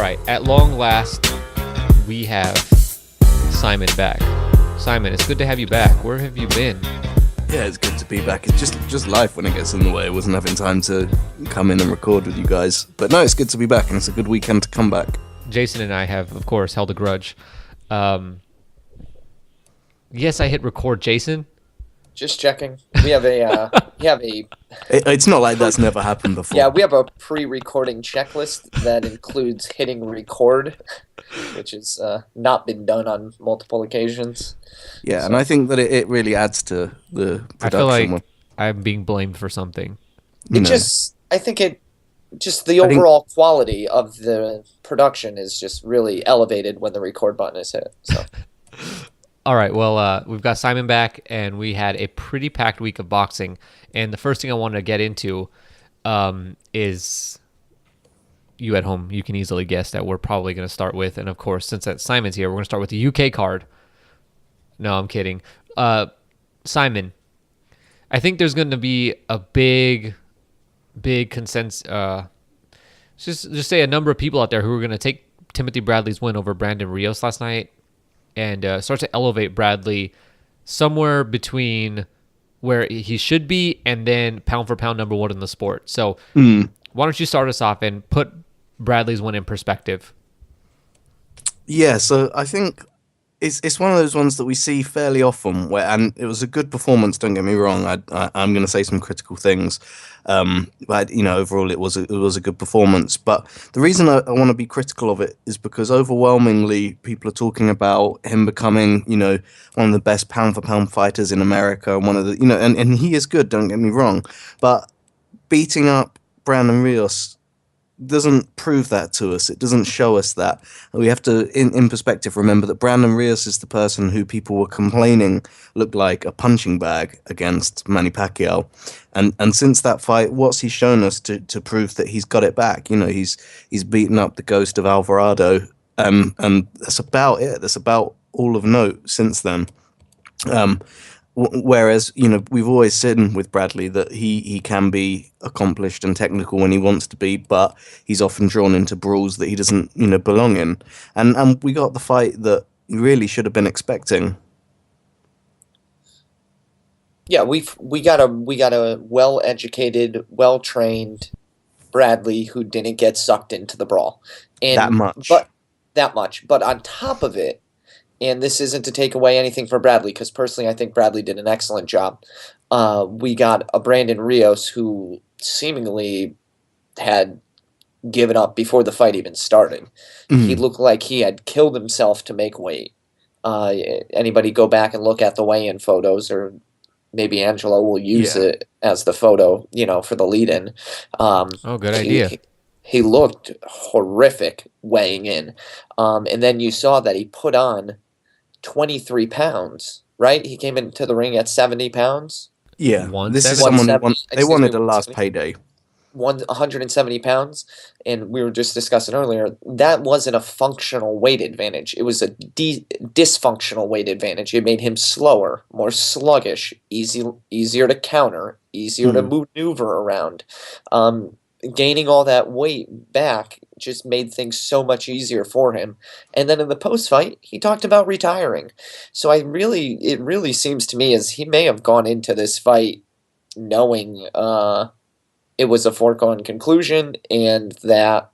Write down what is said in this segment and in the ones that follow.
right. At long last, we have Simon back. Simon, it's good to have you back. Where have you been? Yeah, it's good to be back. It's just life when it gets in the way. I wasn't having time to come in and record with you guys. But no, it's good to be back, and it's a good weekend to come back. Jason and I have, of course, held a grudge. Yes, I hit record, Jason. Just checking. We have a It's not like that's never happened before. Yeah, we have a pre-recording checklist that includes hitting record, which has not been done on multiple occasions. Yeah, and I think that it really adds to the production. I feel like I'm being blamed for something. I think the overall quality of the production is just really elevated when the record button is hit. So. All right, well, we've got Simon back, and we had a pretty packed week of boxing. And the first thing I wanted to get into is you at home. You can easily guess that we're probably going to start with. And, of course, since that Simon's here, we're going to start with the UK card. No, I'm kidding. Simon, I think there's going to be a big consensus. Just say a number of people out there who are going to take Timothy Bradley's win over Brandon Rios last night and start to elevate Bradley somewhere between where he should be and then pound for pound number one in the sport. So why don't you start us off and put Bradley's win in perspective? Yeah, so I think it's one of those ones that we see fairly often, and it was a good performance. Don't get me wrong. I'm going to say some critical things, but overall it was a good performance. But the reason I want to be critical of it is because overwhelmingly people are talking about him becoming one of the best pound for pound fighters in America, and one of the and he is good. Don't get me wrong, but beating up Brandon Rios doesn't prove that to us. It doesn't show us that. We have to, in perspective, remember that Brandon Rios is the person who people were complaining looked like a punching bag against Manny Pacquiao. And since that fight, what's he shown us to prove that he's got it back? He's beaten up the ghost of Alvarado, and that's about it. That's about all of note since then. Whereas, we've always seen with Bradley that he can be accomplished and technical when he wants to be, but he's often drawn into brawls that he doesn't, belong in. And we got the fight that he really should have been expecting. Yeah, we got a well-educated, well-trained Bradley who didn't get sucked into the brawl. And that much. But on top of it, and this isn't to take away anything from Bradley, because personally I think Bradley did an excellent job. We got a Brandon Rios who seemingly had given up before the fight even started. He looked like he had killed himself to make weight. Anybody go back and look at the weigh-in photos, or maybe Angelo will use it as the photo, for the lead-in. Good idea. He looked horrific weighing in. And then you saw that he put on 23 pounds, right? He came into the ring at 70 pounds. Yeah, this is someone they wanted a last payday. 170 pounds, and we were just discussing earlier, that wasn't a functional weight advantage. It was a dysfunctional weight advantage. It made him slower, more sluggish, easier to counter, easier to maneuver around. Gaining all that weight back just made things so much easier for him. And then in the post-fight, he talked about retiring. So it really seems to me as he may have gone into this fight knowing it was a foregone conclusion and that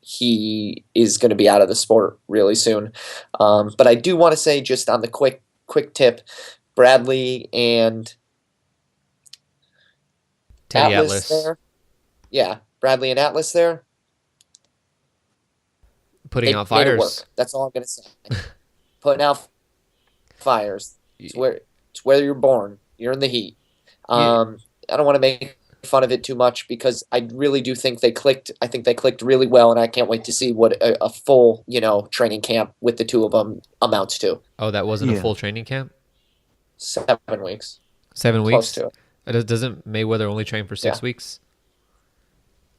he is going to be out of the sport really soon. But I do want to say, just on the quick tip, Bradley and Teddy Atlas there. Yeah, Bradley and Atlas there. Putting out fires. Work. That's all I'm going to say. Putting out fires. It's where you're born. You're in the heat. I don't want to make fun of it too much because I really do think they clicked. I think they clicked really well, and I can't wait to see what a full, training camp with the two of them amounts to. Oh, that wasn't a full training camp? 7 weeks. 7 weeks? Close to it. Doesn't Mayweather only train for 6 weeks?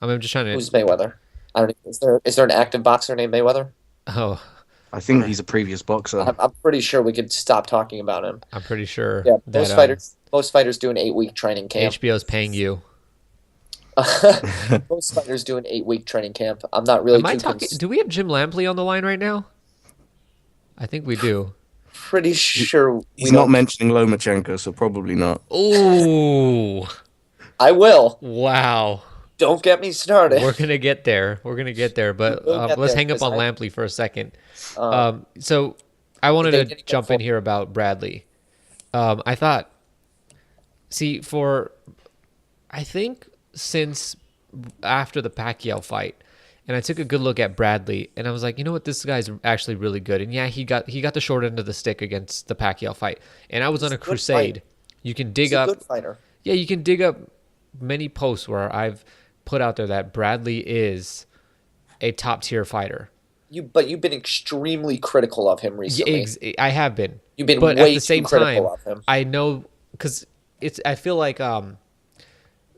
I'm just trying to... Who's Mayweather? I don't know. Is there an active boxer named Mayweather? Oh. I think he's a previous boxer. I'm pretty sure we could stop talking about him. I'm pretty sure. Yeah, most fighters do an 8-week training camp. HBO's paying you. Most fighters do an 8-week training camp. I'm not really Am I talking? Do we have Jim Lampley on the line right now? I think we do. pretty sure we He's not don't. mentioning Lomachenko, so probably not. Oh, I will. wow. Don't get me started. We're gonna get there. We're gonna get there. But We'll get let's there hang up because on Lampley for a second. uh, So I wanted they to didn't get jump full. in here about Bradley. I thought, see, I think since after the Pacquiao fight, and I took a good look at Bradley, and I was like, you know what, this guy's actually really good. And yeah, he got the short end of the stick against the Pacquiao fight, and I was He's on a a good crusade. fighter. You can He's dig a up, good fighter. yeah, you can dig up many posts where I've put out there that Bradley is a top tier fighter. But you've been extremely critical of him Yeah, recently. I have been, You've been but at way the too same critical time, of him. I know because it's. I feel like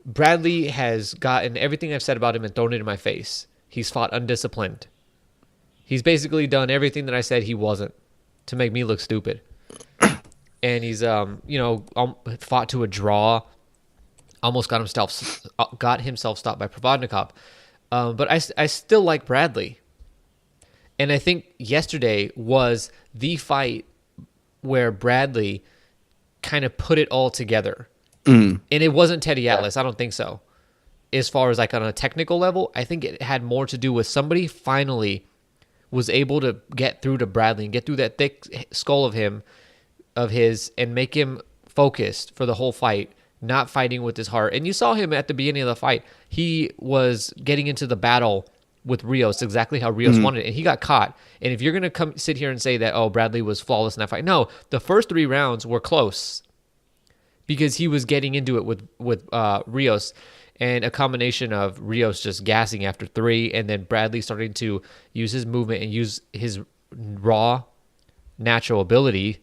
Bradley has gotten everything I've said about him and thrown it in my face. He's fought undisciplined. He's basically done everything that I said he wasn't to make me look stupid. And he's fought to a draw, almost got himself stopped by Provodnikov. But I still like Bradley. And I think yesterday was the fight where Bradley kind of put it all together. And it wasn't Teddy Atlas. I don't think so. As far as like on a technical level, I think it had more to do with somebody finally was able to get through to Bradley and get through that thick skull of his and make him focused for the whole fight, not fighting with his heart. And you saw him at the beginning of the fight. He was getting into the battle with Rios exactly how Rios wanted it, and he got caught. And if you're going to come sit here and say that, oh, Bradley was flawless in that fight, no, the first 3 rounds were close because he was getting into it with Rios, and a combination of Rios just gassing after 3, and then Bradley starting to use his movement and use his raw, natural ability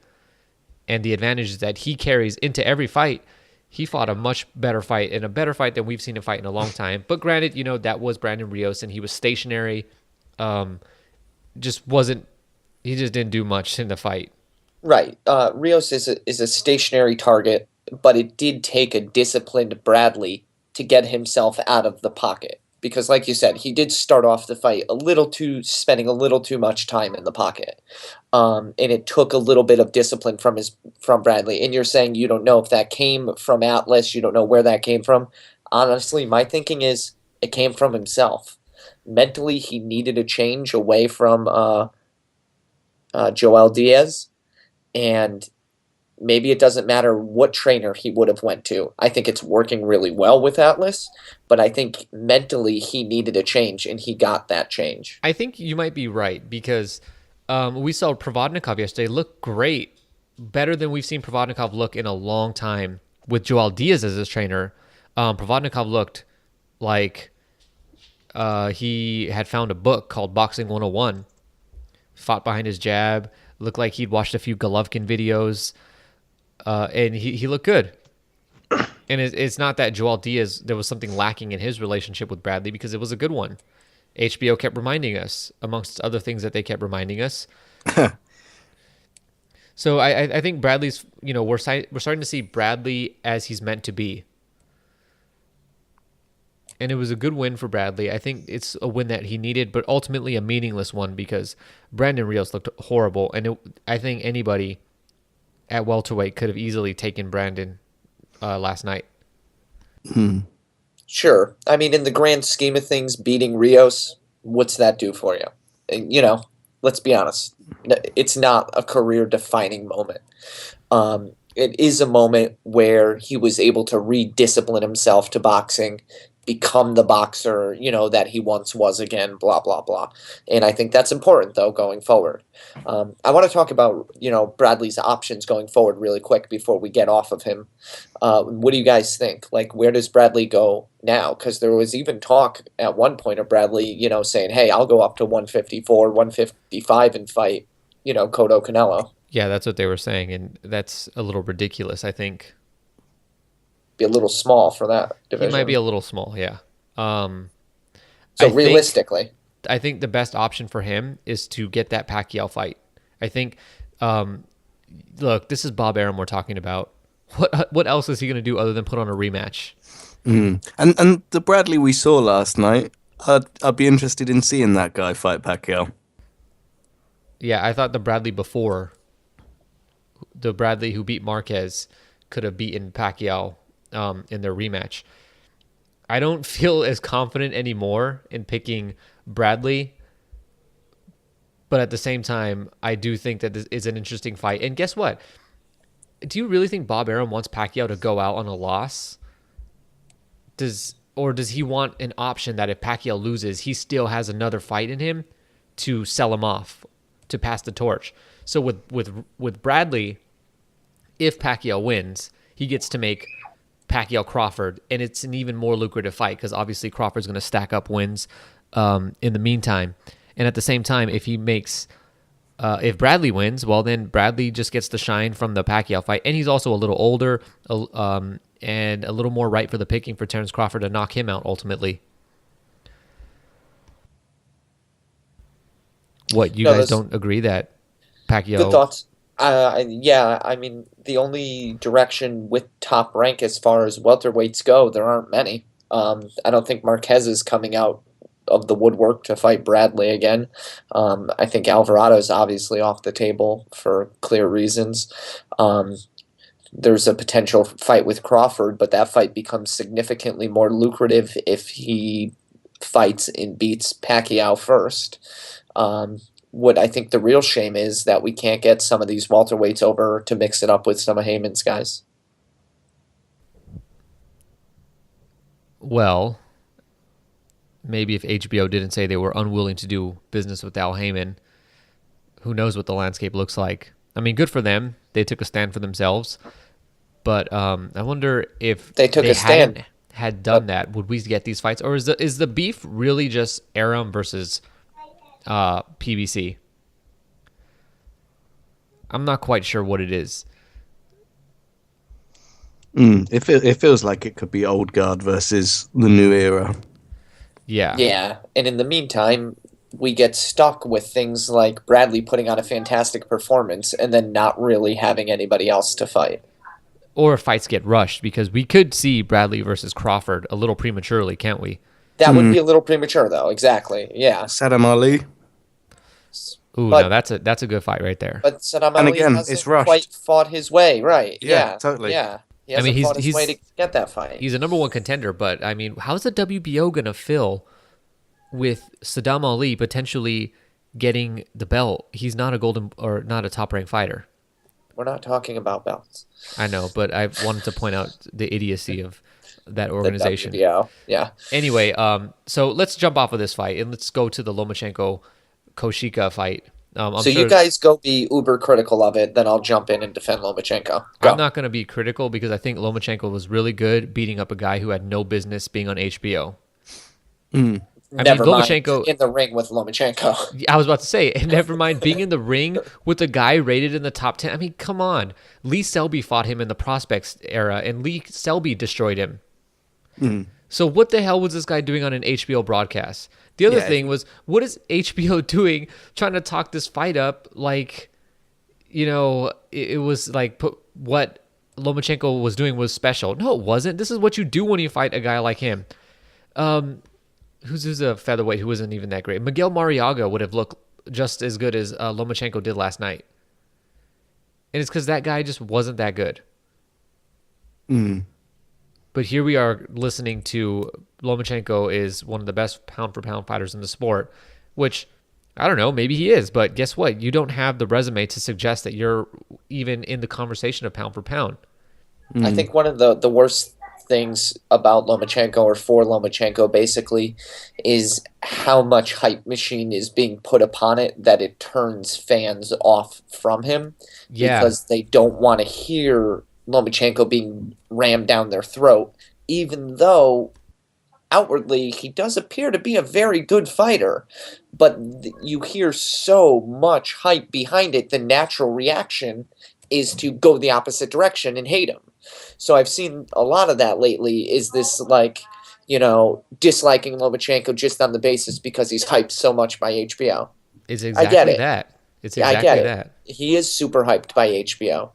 and the advantages that he carries into every fight. He fought a much better fight, and a better fight than we've seen him fight in a long time. But granted, that was Brandon Rios, and he was stationary. Just wasn't. He just didn't do much in the fight. Right. Rios is a stationary target, but it did take a disciplined Bradley to get himself out of the pocket. Because, like you said, he did start off the fight spending a little too much time in the pocket, and it took a little bit of discipline from Bradley. And you're saying you don't know if that came from Atlas, you don't know where that came from. Honestly, my thinking is it came from himself. Mentally, he needed a change away from Joel Diaz, and maybe it doesn't matter what trainer he would have went to. I think it's working really well with Atlas, but I think mentally he needed a change, and he got that change. I think you might be right because we saw Provodnikov yesterday look great, better than we've seen Provodnikov look in a long time with Joel Diaz as his trainer. Provodnikov looked like he had found a book called Boxing 101, fought behind his jab, looked like he'd watched a few Golovkin videos, and he looked good. And it's not that Joel Diaz, there was something lacking in his relationship with Bradley, because it was a good one. HBO kept reminding us, amongst other things that they kept reminding us. So I think Bradley's, we're starting to see Bradley as he's meant to be. And it was a good win for Bradley. I think it's a win that he needed, but ultimately a meaningless one because Brandon Rios looked horrible. And I think anybody at welterweight could have easily taken Brandon last night. Sure. I mean, in the grand scheme of things, beating Rios, what's that do for you? And, let's be honest. It's not a career-defining moment. It is a moment where he was able to rediscipline himself to boxing, become the boxer, that he once was again, blah, blah, blah. And I think that's important, though, going forward. I want to talk about, Bradley's options going forward really quick before we get off of him. What do you guys think? Like, where does Bradley go now? Because there was even talk at one point of Bradley, saying, hey, I'll go up to 154, 155 and fight, Cotto Canelo. Yeah, that's what they were saying, and that's a little ridiculous, I think. Be a little small for that division. He might be a little small, yeah. So realistically, I think the best option for him is to get that Pacquiao fight. I think, look, this is Bob Arum we're talking about. What else is he going to do other than put on a rematch? And the Bradley we saw last night, I'd be interested in seeing that guy fight Pacquiao. Yeah, I thought the Bradley before, the Bradley who beat Marquez, could have beaten Pacquiao in their rematch. I don't feel as confident anymore in picking Bradley, but at the same time, I do think that this is an interesting fight. And guess what? Do you really think Bob Arum wants Pacquiao to go out on a loss? Does he want an option that if Pacquiao loses, he still has another fight in him to sell him off, to pass the torch? So with Bradley, if Pacquiao wins, he gets to make Pacquiao Crawford, and it's an even more lucrative fight because obviously Crawford's going to stack up wins in the meantime. And at the same time, if Bradley wins, well, then Bradley just gets the shine from the Pacquiao fight, and he's also a little older and a little more right for the picking for Terence Crawford to knock him out ultimately. What, you guys don't agree that Pacquiao? Good thoughts. Yeah, I mean, the only direction with Top Rank as far as welterweights go, there aren't many. I don't think Marquez is coming out of the woodwork to fight Bradley again. I think Alvarado's obviously off the table for clear reasons. There's a potential fight with Crawford, but that fight becomes significantly more lucrative if he fights and beats Pacquiao first. What I think the real shame is that we can't get some of these welterweights over to mix it up with some of Heyman's guys. Well, maybe if HBO didn't say they were unwilling to do business with Al Heyman, who knows what the landscape looks like. I mean, good for them. They took a stand for themselves. But I wonder if they took a stand. Had done that, would we get these fights? Or is the beef really just Arum versus PBC? I'm not quite sure what it is. It feels like it could be old guard versus the new era. Yeah. Yeah, and in the meantime, we get stuck with things like Bradley putting on a fantastic performance and then not really having anybody else to fight. Or fights get rushed, because we could see Bradley versus Crawford a little prematurely, can't we? That would be a little premature, though. Exactly. Yeah. Saddam Ali. Ooh, no, that's a good fight right there. But Saddam And Ali again, hasn't it's rushed. quite fought his way, right? Yeah, totally. Yeah. He hasn't fought his way to get that fight. He's a number one contender, but I mean, how's the WBO going to feel with Saddam Ali potentially getting the belt? He's not not a top ranked fighter. We're not talking about belts. I know, but I wanted to point out the idiocy of that organization. The WBO, yeah. Anyway, so let's jump off of this fight and let's go to the Lomachenko-Koshika fight. So you guys go be uber critical of it, then I'll jump in and defend Lomachenko. Go. I'm not going to be critical because I think Lomachenko was really good beating up a guy who had no business being on HBO. Never mind in the ring with Lomachenko. I was about to say, never mind being in the ring with a guy rated in the top 10. I mean, come on. Lee Selby fought him in the Prospects era, and Lee Selby destroyed him. So what the hell was this guy doing on an HBO broadcast? The other thing was, what is HBO doing trying to talk this fight up like, it was like what Lomachenko was doing was special. No, it wasn't. This is what you do when you fight a guy like him. Who's a featherweight who wasn't even that great? Miguel Mariaga would have looked just as good as Lomachenko did last night. And it's because that guy just wasn't that good. But here we are listening to Lomachenko is one of the best pound-for-pound fighters in the sport, which, I don't know, maybe he is. But guess what? You don't have the resume to suggest that you're even in the conversation of pound-for-pound. I think one of the worst things about Lomachenko, or for Lomachenko basically, is how much hype machine is being put upon it that it turns fans off from him because they don't want to hear Lomachenko being rammed down their throat, even though outwardly he does appear to be a very good fighter. But you hear so much hype behind it, the natural reaction is to go the opposite direction and hate him. So I've seen a lot of that lately, is this disliking Lomachenko just on the basis because he's hyped so much by HBO. It's exactly that. It's exactly I get it. that. He is super hyped by HBO.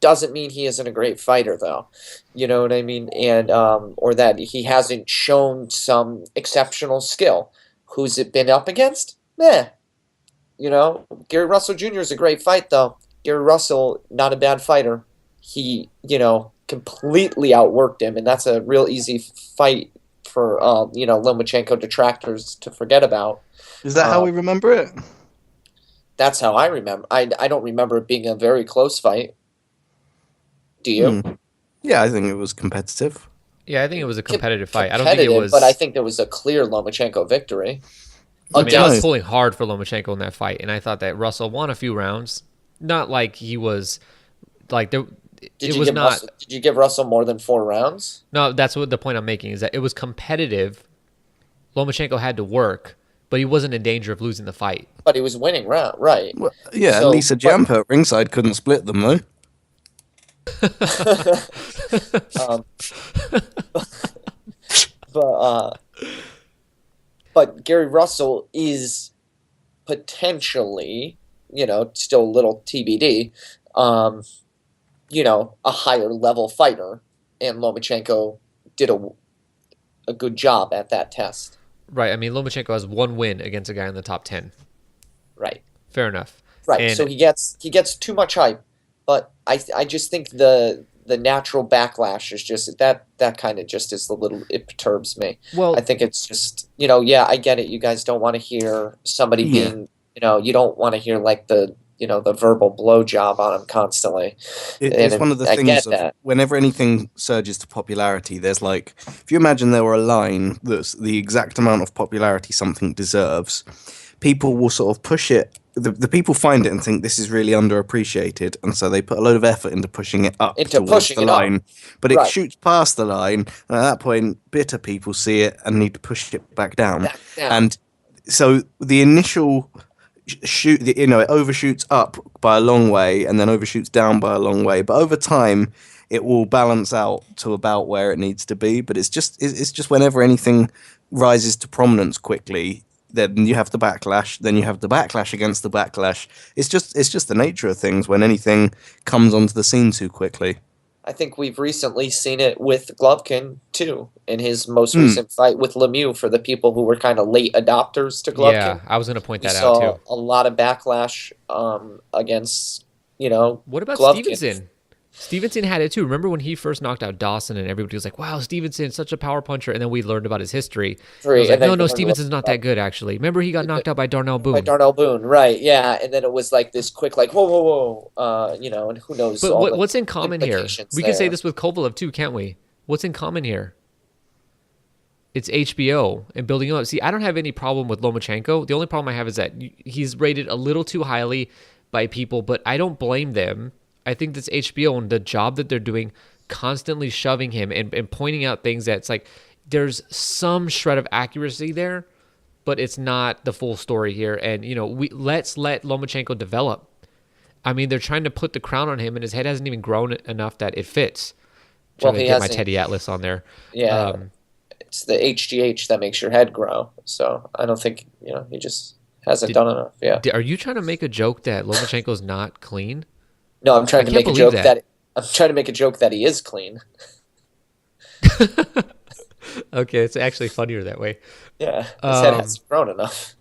doesn't mean he isn't a great fighter, though. You know what I mean? And or that he hasn't shown some exceptional skill. Who's it been up against? Meh. You know, Gary Russell Jr. is a great fight, though. Gary Russell, not a bad fighter. He, completely outworked him, and that's a real easy fight for, Lomachenko detractors to forget about. Is that how we remember it? That's how I remember. I don't remember it being a very close fight. Do you? Yeah, I think it was competitive. Yeah, I think it was a competitive fight. I don't think it was... But I think there was a clear Lomachenko victory. I mean, I was pulling hard for Lomachenko in that fight, and I thought that Russell won a few rounds. Not like he was... Like, there... Did you give Russell more than 4 rounds? No, that's what the point I'm making, is that it was competitive. Lomachenko had to work, but he wasn't in danger of losing the fight. But he was winning round, right? Well, yeah, so, Lisa Jampa at ringside couldn't split them, though. But Gary Russell is potentially, still a little TBD, a higher level fighter, and Lomachenko did a good job at that test. Right. I mean, Lomachenko has 1 win against a guy in the top 10. Right. Fair enough. Right. And so he gets too much hype, but I just think the natural backlash is just that kind of just is it perturbs me. Well, I think it's just, I get it. You guys don't want to hear somebody being, you don't want to hear like the verbal blowjob on him constantly. It's one of the things of whenever anything surges to popularity, there's like, if you imagine there were a line that's the exact amount of popularity something deserves, people will sort of push it. The people find it and think this is really underappreciated, and so they put a load of effort into pushing it up towards the line. But it shoots past the line, and at that point, bitter people see it and need to push it back down. And so the initial it overshoots up by a long way and then overshoots down by a long way, but over time it will balance out to about where it needs to be. But it's just whenever anything rises to prominence quickly, then you have the backlash, then you have the backlash against the backlash. It's just the nature of things when anything comes onto the scene too quickly. I think we've recently seen it with Golovkin, too, in his most recent fight with Lemieux, for the people who were kind of late adopters to Golovkin. Yeah, I was going to point that out, too. A lot of backlash against, What about Golovkin. Stevenson? Stevenson had it, too. Remember when he first knocked out Dawson and everybody was like, wow, Stevenson's such a power puncher, and then we learned about his history. I was like, no, Stevenson's not that good, actually. Remember he got knocked out by Darnell Boone? By Darnell Boone, right, yeah. And then it was like this quick, like, whoa, and who knows. But what's in common here? We can say this with Kovalev, too, can't we? What's in common here? It's HBO and building up. See, I don't have any problem with Lomachenko. The only problem I have is that he's rated a little too highly by people, but I don't blame them. I think that's HBO and the job that they're doing, constantly shoving him and pointing out things that's like, there's some shred of accuracy there, but it's not the full story here. And, let's let Lomachenko develop. I mean, they're trying to put the crown on him and his head hasn't even grown enough that it fits. Trying to get my Teddy Atlas on there. Yeah. It's the HGH that makes your head grow. So I don't think, he just hasn't done enough. Yeah. Are you trying to make a joke that Lomachenko's not clean? No, I'm trying to make a joke that he is clean. Okay, it's actually funnier that way. Yeah, his head hasn't grown enough.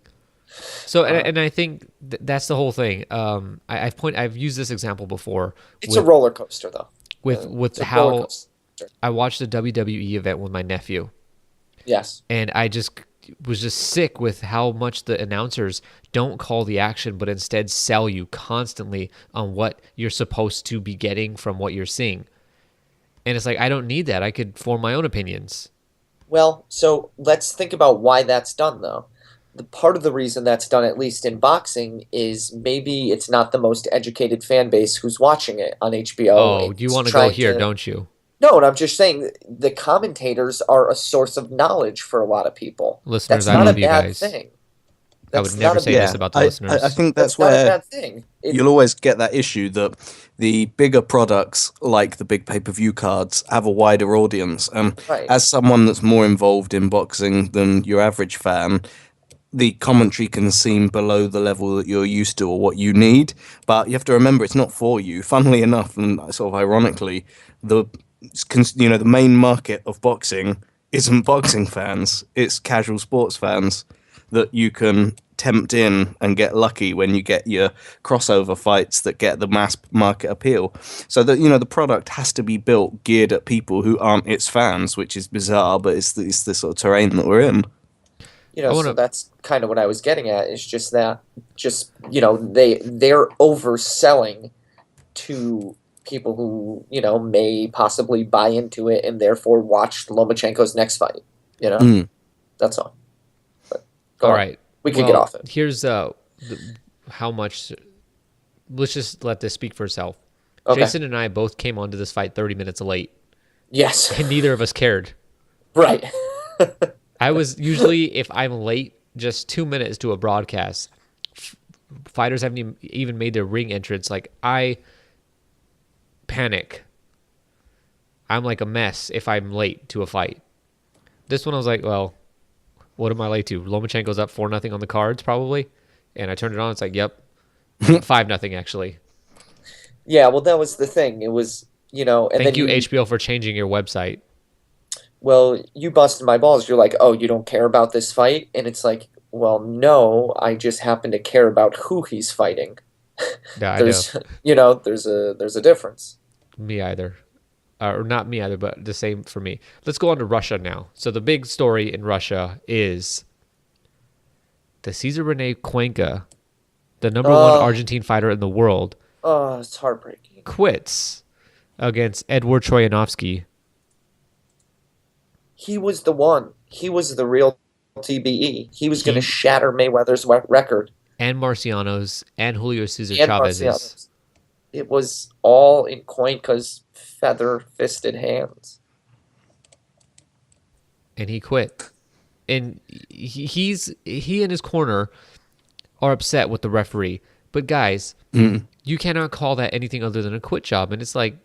So, and I think that's the whole thing. I've used this example before. It's a roller coaster, though. With how I watched a WWE event with my nephew. Yes. And I was just sick with how much the announcers don't call the action, but instead sell you constantly on what you're supposed to be getting from what you're seeing. And it's like, I don't need that. I could form my own opinions. Well, so let's think about why that's done, though. The part of the reason that's done, at least in boxing, is maybe it's not the most educated fan base who's watching it on HBO. Oh, you want to go here, don't you? No, and I'm just saying the commentators are a source of knowledge for a lot of people. Listeners, I love you guys. That's not a bad thing. I would never say this about the listeners. I think that's where not a bad thing. You'll always get that issue that the bigger products, like the big pay-per-view cards, have a wider audience. Right. As someone that's more involved in boxing than your average fan, the commentary can seem below the level that you're used to or what you need. But you have to remember it's not for you. Funnily enough, and sort of ironically, the the main market of boxing isn't boxing fans. It's casual sports fans that you can tempt in and get lucky when you get your crossover fights that get the mass market appeal. So that the product has to be built geared at people who aren't its fans, which is bizarre, but it's the sort of terrain that we're in. So that's kind of what I was getting at, is just that, they're overselling to people who, may possibly buy into it and therefore watch Lomachenko's next fight. That's all. But all right. We can get off it. Here's how much. Let's just let this speak for itself. Okay. Jason and I both came onto this fight 30 minutes late. Yes. And neither of us cared. Right. I was usually, if I'm late, just 2 minutes to a broadcast. Fighters haven't even made their ring entrance. Like, I panic. I'm like a mess if I'm late to a fight. This one I was like, well, what am I late to? Lomachenko's up 4-0 on the cards, probably. And I turned it on. It's like, yep, 5-0 actually. Yeah, well, that was the thing. It was, and Thank then you, HBO, for changing your website. Well, you busted my balls. You're like, oh, you don't care about this fight? And it's like, well, no, I just happen to care about who he's fighting. Yeah, I know. There's a difference. Me either. Or not me either, but the same for me. Let's go on to Russia now. So the big story in Russia is the Cesar Rene Cuenca, the number one Argentine fighter in the world. Oh, it's heartbreaking. Quits against Edward Troyanovsky. He was the one. He was the real TBE. He was going to shatter Mayweather's record. And Marciano's and Julio Cesar Chavez's. It was all in Cuenca's feather-fisted hands. And he quit. And he and his corner are upset with the referee. But guys, you cannot call that anything other than a quit job. And it's like,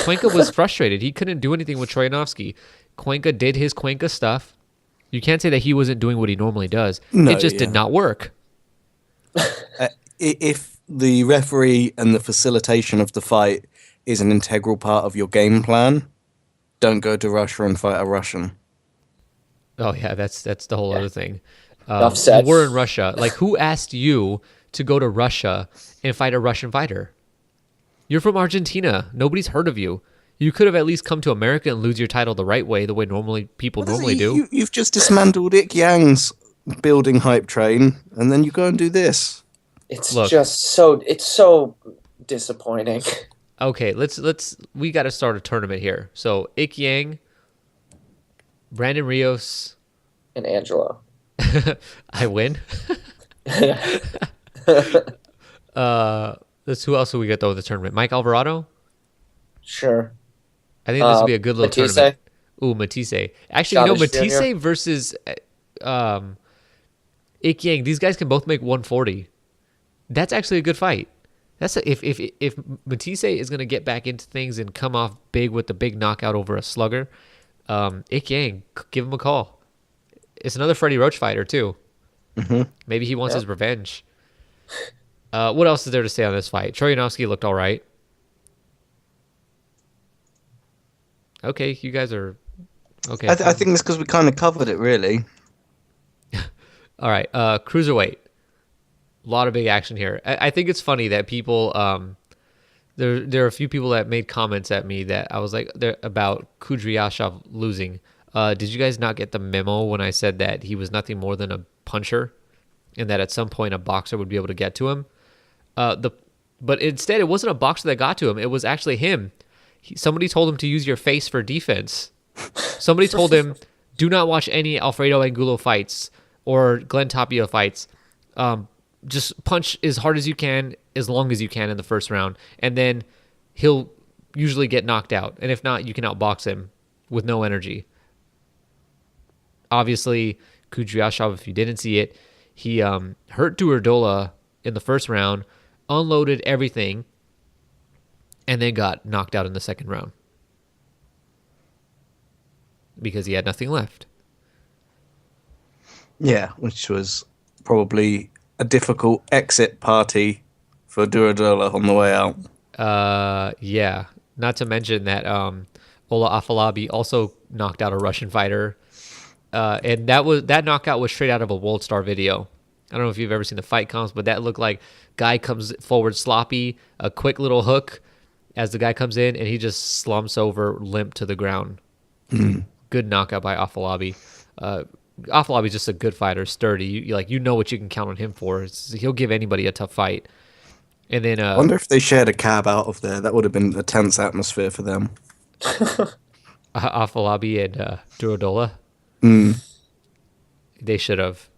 Cuenca was frustrated. He couldn't do anything with Troyanovsky. Cuenca did his Cuenca stuff. You can't say that he wasn't doing what he normally does. No, it just did not work. If the referee and the facilitation of the fight is an integral part of your game plan, don't go to Russia and fight a Russian. Oh, yeah, that's the whole other thing. Enough said. We're in Russia. Like, who asked you to go to Russia and fight a Russian fighter? You're from Argentina. Nobody's heard of you. You could have at least come to America and lose your title the right way, the way people normally do. You've just dismantled Ik Yang's building hype train, and then you go and do this. It's so disappointing. Okay, we got to start a tournament here. So Ik Yang, Brandon Rios, and Angelo. I win. Let's who else do we get though in the tournament? Mike Alvarado. Sure. I think this would be a good little Matisse. tournament. Ooh, Matisse. Actually, Matisse Matisse versus Ik Yang. These guys can both make 140. That's actually a good fight. If Matisse is going to get back into things and come off big with the big knockout over a slugger, Ik Yang, give him a call. It's another Freddie Roach fighter too. Mm-hmm. Maybe he wants his revenge. What else is there to say on this fight? Troyanovsky looked all right. Okay, you guys are okay. I think it's because we kind of covered it, really. All right, cruiserweight. A lot of big action here. I think it's funny that people, there are a few people that made comments at me that I was like about Kudryashov losing. Did you guys not get the memo when I said that he was nothing more than a puncher, and that at some point a boxer would be able to get to him? But instead, it wasn't a boxer that got to him. It was actually him. Somebody told him to use your face for defense. Somebody told him, do not watch any Alfredo Angulo fights or Glenn Tapia fights. Just punch as hard as you can, as long as you can in the first round. And then he'll usually get knocked out. And if not, you can outbox him with no energy. Obviously, Kudryashov, if you didn't see it, he hurt Duerdola in the first round, unloaded everything, and then got knocked out in the second round because he had nothing left. Yeah, which was probably a difficult exit party for Duradola on the way out. Yeah. Not to mention that Ola Afalabi also knocked out a Russian fighter. And that knockout was straight out of a World Star video. I don't know if you've ever seen the fight comps, but that looked like guy comes forward sloppy, a quick little hook as the guy comes in, and he just slumps over limp to the ground. Good knockout by Afalabi. Afalabi's just a good fighter, sturdy. You know what you can count on him for. He'll give anybody a tough fight. And then I wonder if they shared a cab out of there. That would have been a tense atmosphere for them. Afalabi and Duradola. They should have.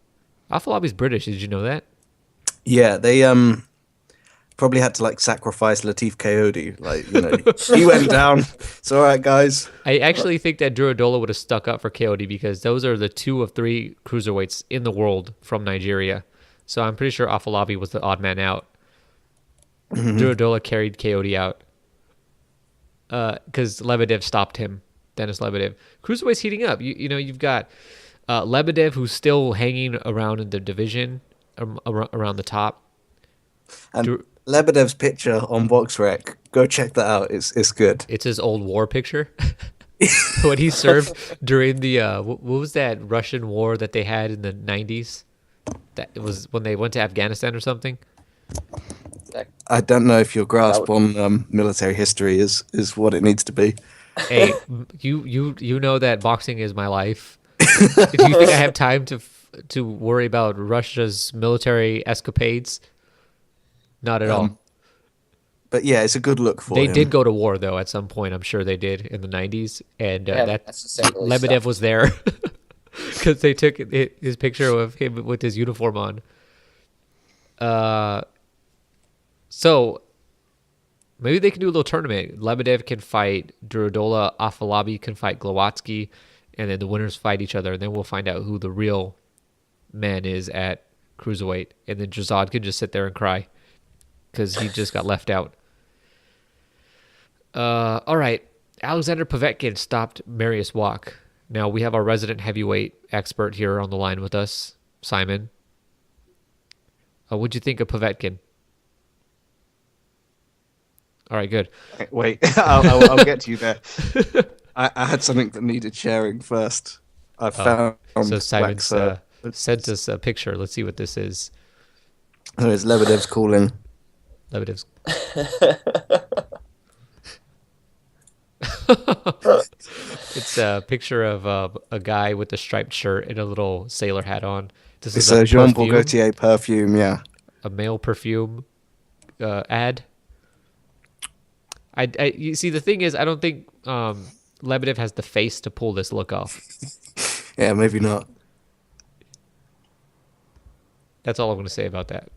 Afalabi's British. Did you know that? Yeah, they probably had to like sacrifice Latif Coyote. Like, you know, he went down. It's all right, guys. I actually think that Duradola would have stuck up for Coyote because those are the 2 of 3 cruiserweights in the world from Nigeria. So I'm pretty sure Afalabi was the odd man out. Duradola carried Coyote out because Lebedev stopped him. Dennis Lebedev. Cruiserweight's heating up. You've got Lebedev, who's still hanging around in the division, around the top. And Lebedev's picture on BoxRec, go check that out. It's good. It's his old war picture. When he served during the what was that Russian war that they had in the 90s? That it was when they went to Afghanistan or something. I don't know if your grasp on military history is what it needs to be. Hey, you know that boxing is my life. Do you think I have time to worry about Russia's military escapades? Not at all. But yeah, it's a good look for They him. did go to war though at some point. I'm sure they did in the 90s, and that's Lebedev stuff. was there because they took his picture of him with his uniform on. So maybe they can do a little tournament. Lebedev can fight Duradola, Afalabi can fight Glowatsky, and then the winners fight each other, and then we'll find out who the real man is at cruiserweight. And then Jazad can just sit there and cry because he just got left out. All right. Alexander Povetkin stopped Marius Wach. Now we have our resident heavyweight expert here on the line with us, Simon. What'd you think of Povetkin? All right, good. Wait, I'll get to you there. I had something that needed sharing first. I found. So Simon sent us a picture. Let's see what this is. Oh, it's Lebedev's calling. Lebedev's. It's a picture of a guy with a striped shirt and a little sailor hat on. This It's is a Jean Paul perfume, Gaultier perfume. Yeah. a male perfume ad. You see, the thing is, I don't think Lebedev has the face to pull this look off. Yeah, maybe not. That's all I'm going to say about that.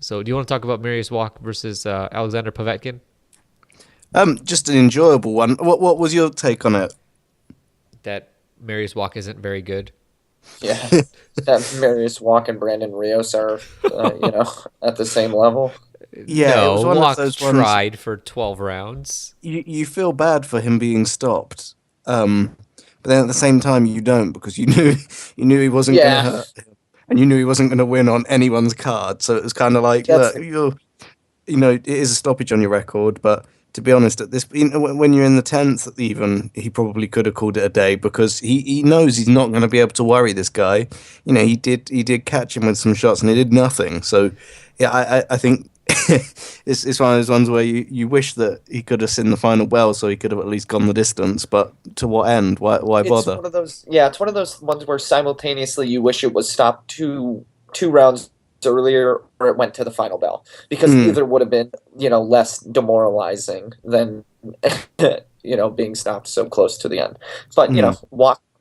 So do you want to talk about Marius Wach versus Alexander Povetkin? Just an enjoyable one. What was your take on it? That Marius Wach isn't very good. Yeah, that Marius Wach and Brandon Rios are, at the same level. Yeah, no, it was one Wach of those ones. tried for 12 rounds. You feel bad for him being stopped, but then at the same time you don't, because you knew he wasn't going to hurt him, and you knew he wasn't going to win on anyone's card. So it was kind of like, look, it is a stoppage on your record, but to be honest, at this, when you're in the 10th, even he probably could have called it a day, because he knows he's not going to be able to worry this guy. He did catch him with some shots, and he did nothing. So yeah, I think. It's one of those ones where you wish that he could have seen the final bell, so he could have at least gone the distance. But to what end? Why bother? It's one of those ones where simultaneously you wish it was stopped two rounds earlier, or it went to the final bell, because either would have been less demoralizing than being stopped so close to the end. But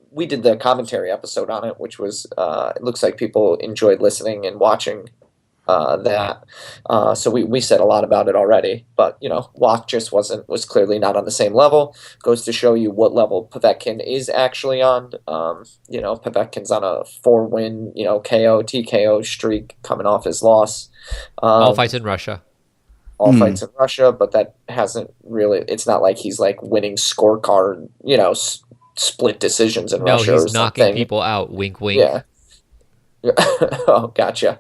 we did the commentary episode on it, which was it looks like people enjoyed listening and watching that. So we said a lot about it already, but Wach just was clearly not on the same level. Goes to show you what level Povetkin is actually on. Povetkin's on a 4-win, KO, TKO streak coming off his loss. All fights in Russia. All fights in Russia, but that hasn't really, it's not like he's like winning scorecard, split decisions in Russia. No, he's knocking people out. Wink, wink. Yeah. Oh, gotcha.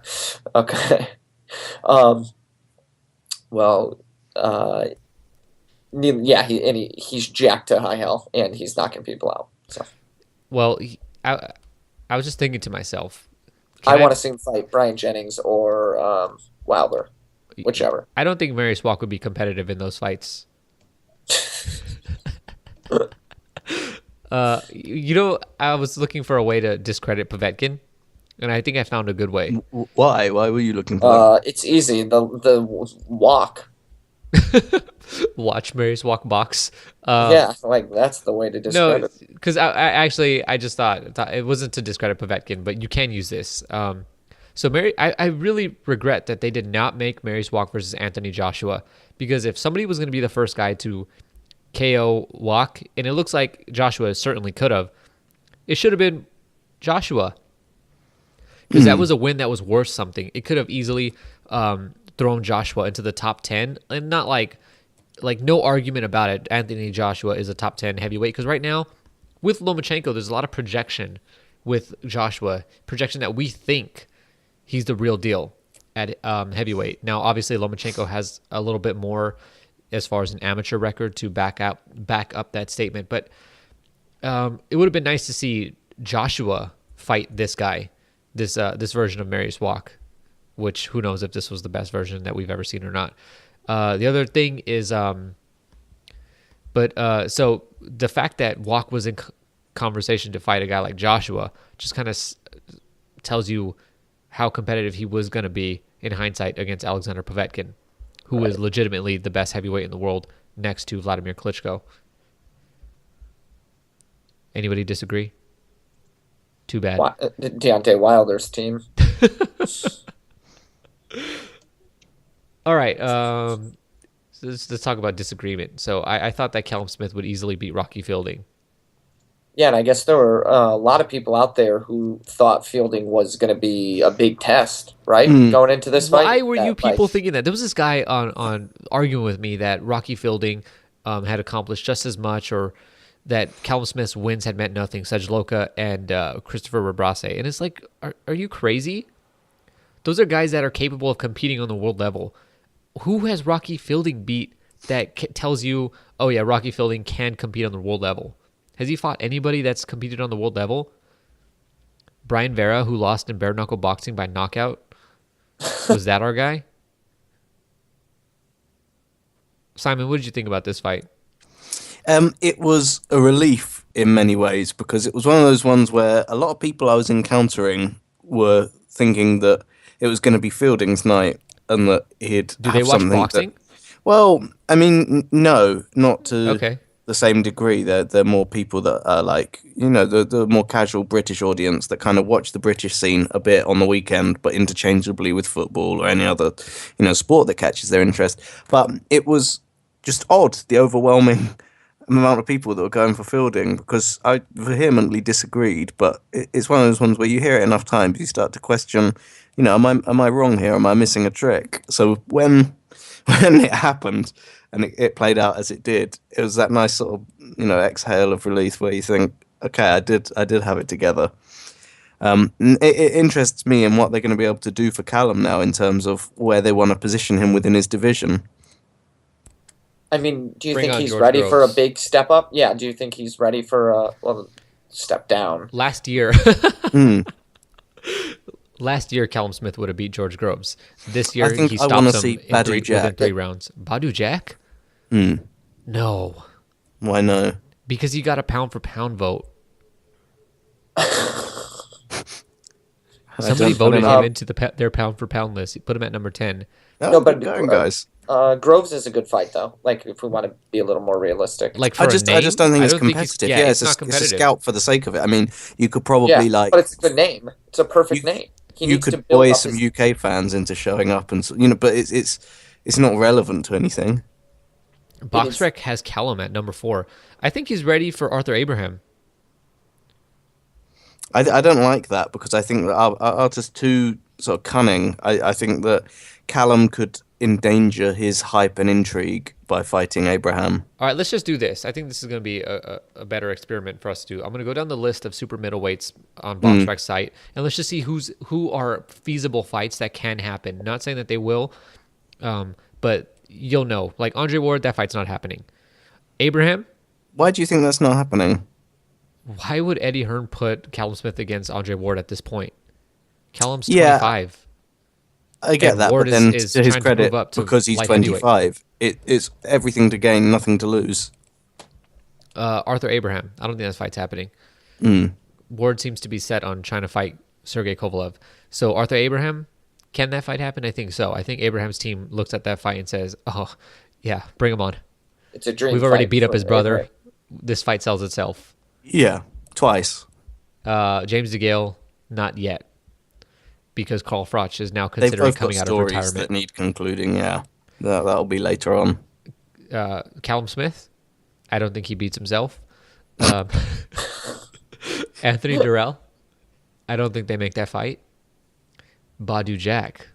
Okay. Um, well, uh, yeah, he's jacked to high hell, and he's knocking people out. So Well, I was just thinking to myself, I can want I? to see him fight Brian Jennings or Wilder, whichever. I don't think Marius Walk would be competitive in those fights. I was looking for a way to discredit Povetkin, and I think I found a good way. Why? Why were you looking for that? It's easy. The walk. Watch Marius Walk box. Yeah, like that's the way to No, discredit. because I just thought it wasn't to discredit Povetkin, but you can use this. So I really regret that they did not make Marius Walk versus Anthony Joshua, because if somebody was going to be the first guy to KO Walk, and it looks like Joshua certainly could have, it should have been Joshua, because that was a win that was worth something. It could have easily thrown Joshua into the top 10, and not like no argument about it. Anthony Joshua is a top 10 heavyweight, because right now with Lomachenko, there's a lot of projection with Joshua, projection that we think he's the real deal at heavyweight. Now, obviously, Lomachenko has a little bit more as far as an amateur record to back up that statement, but it would have been nice to see Joshua fight this guy, this version of Marius Walk, which who knows if this was the best version that we've ever seen or not. The other thing is, so the fact that Walk was in conversation to fight a guy like Joshua just kind of tells you how competitive he was going to be in hindsight against Alexander Povetkin, who is legitimately the best heavyweight in the world next to Vladimir Klitschko. Anybody disagree? Too bad. Deontay Wilder's team. All right. So let's talk about disagreement. So I thought that Callum Smith would easily beat Rocky Fielding. Yeah, and I guess there were a lot of people out there who thought Fielding was going to be a big test, right? Going into this fight. Why were you That, people like, thinking that? There was this guy on arguing with me that Rocky Fielding had accomplished just as much, or that Callum Smith's wins had meant nothing, Serge Loka and Christopher Rebrasse. And it's like, are you crazy? Those are guys that are capable of competing on the world level. Who has Rocky Fielding beat that tells you, oh yeah, Rocky Fielding can compete on the world level? Has he fought anybody that's competed on the world level? Brian Vera, who lost in bare knuckle boxing by knockout, was that our guy? Simon, what did you think about this fight? It was a relief in many ways, because it was one of those ones where a lot of people I was encountering were thinking that it was going to be Fielding's night and that he'd Do have they watch something boxing? Well, I mean, no, not to Okay. the same degree. There are more people that are like, the more casual British audience that kind of watch the British scene a bit on the weekend, but interchangeably with football or any other, sport that catches their interest. But it was just odd, the overwhelming amount of people that were going for Fielding, because I vehemently disagreed. But it's one of those ones where you hear it enough times, you start to question, am I wrong here? Am I missing a trick? So when it happened and it played out as it did, it was that nice sort of exhale of relief where you think, okay, I did have it together. It interests me in what they're going to be able to do for Callum now in terms of where they want to position him within his division. I mean, do you Bring think on he's George ready for a Groves. big step up? Yeah, do you think he's ready for a step down? Last year, Mm. last year, Callum Smith would have beat George Groves. This I year, think he I want to stops him see Badu within Jack. 3 rounds. Badu Jack? Mm. No, Why no? because he got a pound for pound vote. Somebody voted him into their pound for pound list. He put him at number 10. Oh, No, but good going, guys. Groves is a good fight, though. Like, if we want to be a little more realistic. Like for I a just name, don't think it's think competitive. yeah, Yeah, it's not it's a competitive. scout for the sake of it. I mean, you could probably Yeah, but it's a good name. It's a perfect name. He you needs to could build buoy up some his... UK fans into showing up, and but it's not relevant to anything. BoxRec has Callum at number 4. I think he's ready for Arthur Abraham. I don't like that, because I think that are just too sort of cunning. I think that Callum could endanger his hype and intrigue by fighting Abraham. All right, let's just do this. I think this is going to be a better experiment for us to do. I'm going to go down the list of super middleweights on BoxRec's site, and let's just see who are feasible fights that can happen. Not saying that they will, but you'll know. Like Andre Ward, that fight's not happening. Abraham? Why do you think that's not happening? Why would Eddie Hearn put Callum Smith against Andre Ward at this point? Callum's Yeah. 25. I get And that, Ward but then is to his trying to credit, move up to because he's light heavyweight. 25, it's everything to gain, nothing to lose. Arthur Abraham. I don't think that fight's happening. Ward seems to be set on trying to fight Sergey Kovalev. So Arthur Abraham, can that fight happen? I think so. I think Abraham's team looks at that fight and says, "Oh, yeah, bring him on. It's a dream. We've already fight beat up for his brother. Abraham. This fight sells itself." Yeah, twice. James DeGale, not yet, because Carl Froch is now They've considering both got coming out of stories retirement. that need concluding, yeah. That'll be later on. Callum Smith, I don't think he beats himself. Anthony Durrell, I don't think they make that fight. Badu Jack,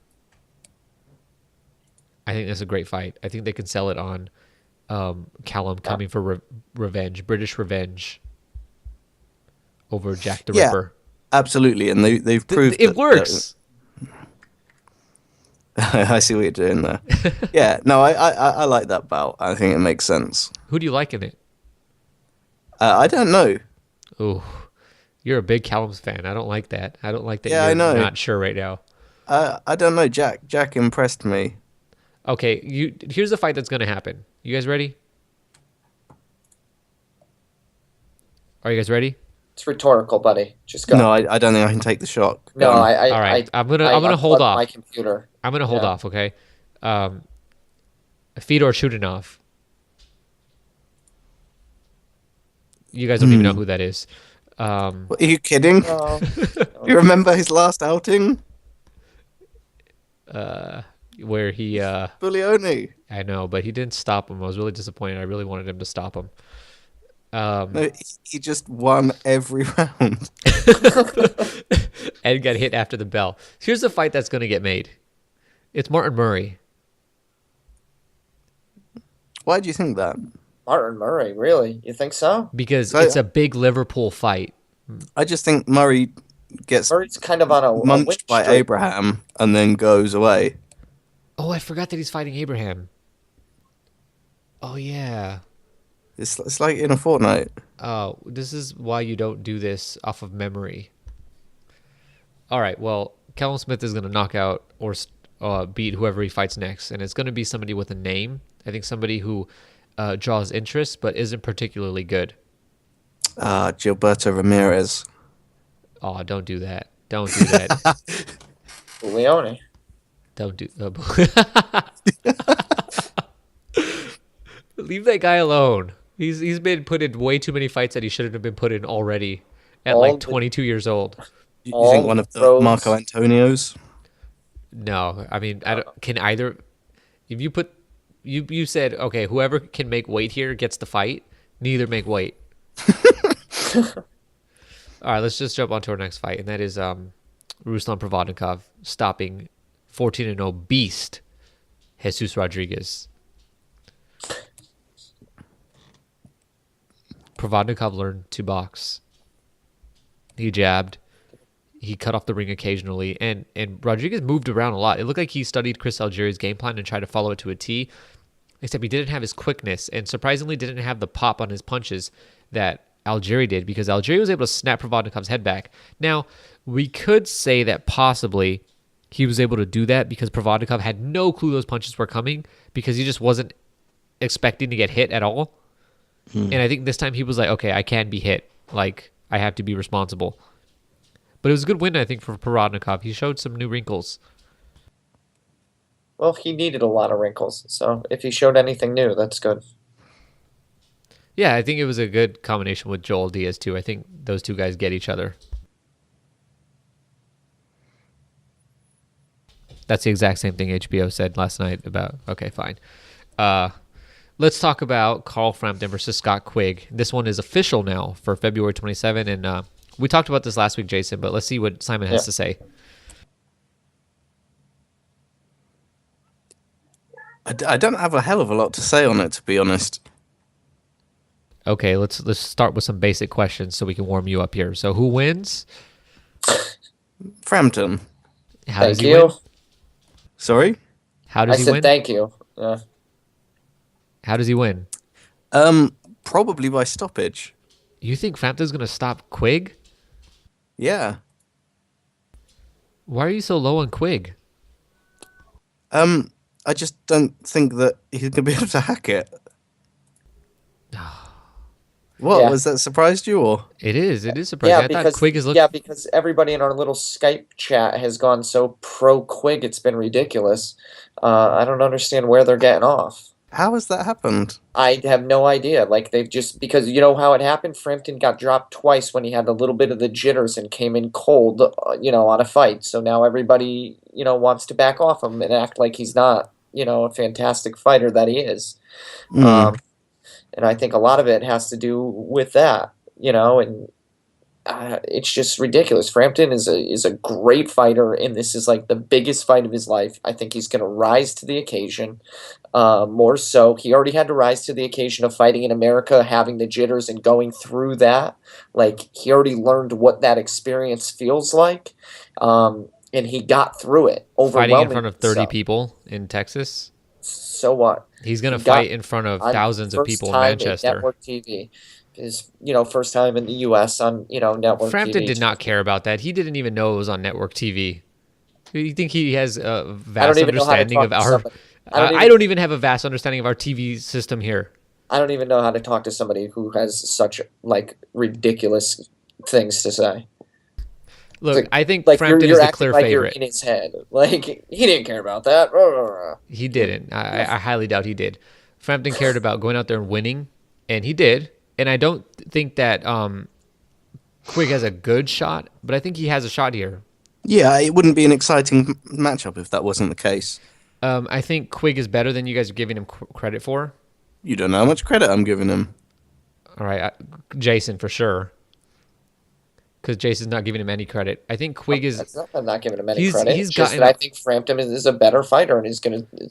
I think that's a great fight. I think they can sell it on Callum coming for revenge, British revenge over Jack the Yeah. Ripper. Absolutely, and they've proved It works. I see what you're doing there. Yeah, no, I like that bout. I think it makes sense. Who do you like in it? I don't know. Oh, you're a big Callum's fan. I don't like that. I don't like that Yeah, you're I know. not sure right now. I don't know. Jack impressed me. Okay, here's the fight that's going to happen. You guys ready? Are you guys ready? It's rhetorical, buddy. Just go. No, I don't think I can take the shot. No, Go on. All right, I'm gonna hold unplugged off. my computer. I'm going to hold Yeah. off, okay? Fedor Chutinov. You guys don't even know who that is. What, are you kidding? No. You remember his last outing? Where he, Buglioni. I know, but he didn't stop him. I was really disappointed. I really wanted him to stop him. No, he just won every round. And got hit after the bell. Here's the fight that's going to get made. It's Martin Murray. Why do you think that? Martin Murray, really? You think so? Because So- it's a big Liverpool fight. I just think Murray gets Murray's kind of on a win munched by streak. Abraham and then goes away. Oh, I forgot that he's fighting Abraham. Oh, yeah. It's like in a fortnight. Oh, this is why you don't do this off of memory. All right, well, Callum Smith is going to knock out or beat whoever he fights next, and it's going to be somebody with a name. I think somebody who draws interest but isn't particularly good. Gilberto Ramirez. Oh, don't do that. Don't do that. Leone. Don't do Leave that guy alone. He's been put in way too many fights that he shouldn't have been put in already at All like the- 22 years old. You All think one of the pros. Marco Antonios? No, I mean, I don't, can either. If you put, you said okay, whoever can make weight here gets the fight. Neither make weight. All right, let's just jump on to our next fight, and that is Ruslan Provodnikov stopping 14-0 beast Jesus Rodriguez. Provodnikov learned to box. He jabbed. He cut off the ring occasionally, and Rodriguez moved around a lot. It looked like he studied Chris Algieri's game plan and tried to follow it to a T, except he didn't have his quickness and surprisingly didn't have the pop on his punches that Algieri did, because Algieri was able to snap Provodnikov's head back. Now, we could say that possibly he was able to do that because Provodnikov had no clue those punches were coming because he just wasn't expecting to get hit at all. And I think this time he was like, okay, I can be hit. Like, I have to be responsible. But it was a good win, I think, for Provodnikov. He showed some new wrinkles. Well, he needed a lot of wrinkles, so if he showed anything new, that's good. Yeah, I think it was a good combination with Joel Diaz, too. I think those two guys get each other. That's the exact same thing HBO said last night about... Okay, fine. Let's talk about Carl Frampton versus Scott Quigg. This one is official now for February 27, and we talked about this last week, Jason, but let's see what Simon has to say. I don't have a hell of a lot to say on it, to be honest. Okay, let's start with some basic questions so we can warm you up here. So who wins? Frampton. How does Thank he you. win? Sorry? How I does he said win? thank you. How does he win? Probably by stoppage. You think Frampton's gonna stop Quig? Yeah. Why are you so low on Quig? I just don't think that he's gonna be able to hack it. What, Yeah. was that surprised you, or? It is surprising. I thought Quig is looking. yeah, because everybody in our little Skype chat has gone so pro Quig, it's been ridiculous. I don't understand where they're getting off. How has that happened? I have no idea. Like they've just because you know how it happened. Frampton got dropped twice when he had a little bit of the jitters and came in cold, on a fight. So now everybody, wants to back off him and act like he's not, a fantastic fighter that he is. Mm. And I think a lot of it has to do with that, and it's just ridiculous. Frampton is a great fighter, and this is like the biggest fight of his life. I think he's going to rise to the occasion. More so, he already had to rise to the occasion of fighting in America, having the jitters and going through that. Like he already learned what that experience feels like, and he got through it. Fighting in front of 30 so. people in Texas. So what? He's gonna fight in front of thousands of people in Manchester. Network TV. His first time in the U.S. on network Frampton TV. did not care about that. He didn't even know it was on network TV. You think he has a vast understanding of our? I don't even have a vast understanding of our TV system here. I don't even know how to talk to somebody who has such ridiculous things to say. Look, I think Frampton is the clear favorite. You're in his head. Like he didn't care about that. He didn't. I highly doubt he did. Frampton cared about going out there and winning, and he did. And I don't think that Quig has a good shot, but I think he has a shot here. Yeah, it wouldn't be an exciting matchup if that wasn't the case. I think Quig is better than you guys are giving him credit for. You don't know how much credit I'm giving him. All right, Jason for sure. Because Jason's not giving him any credit. I think Quig is. I'm not giving him any credit. He's just that I think Frampton is a better fighter, and it's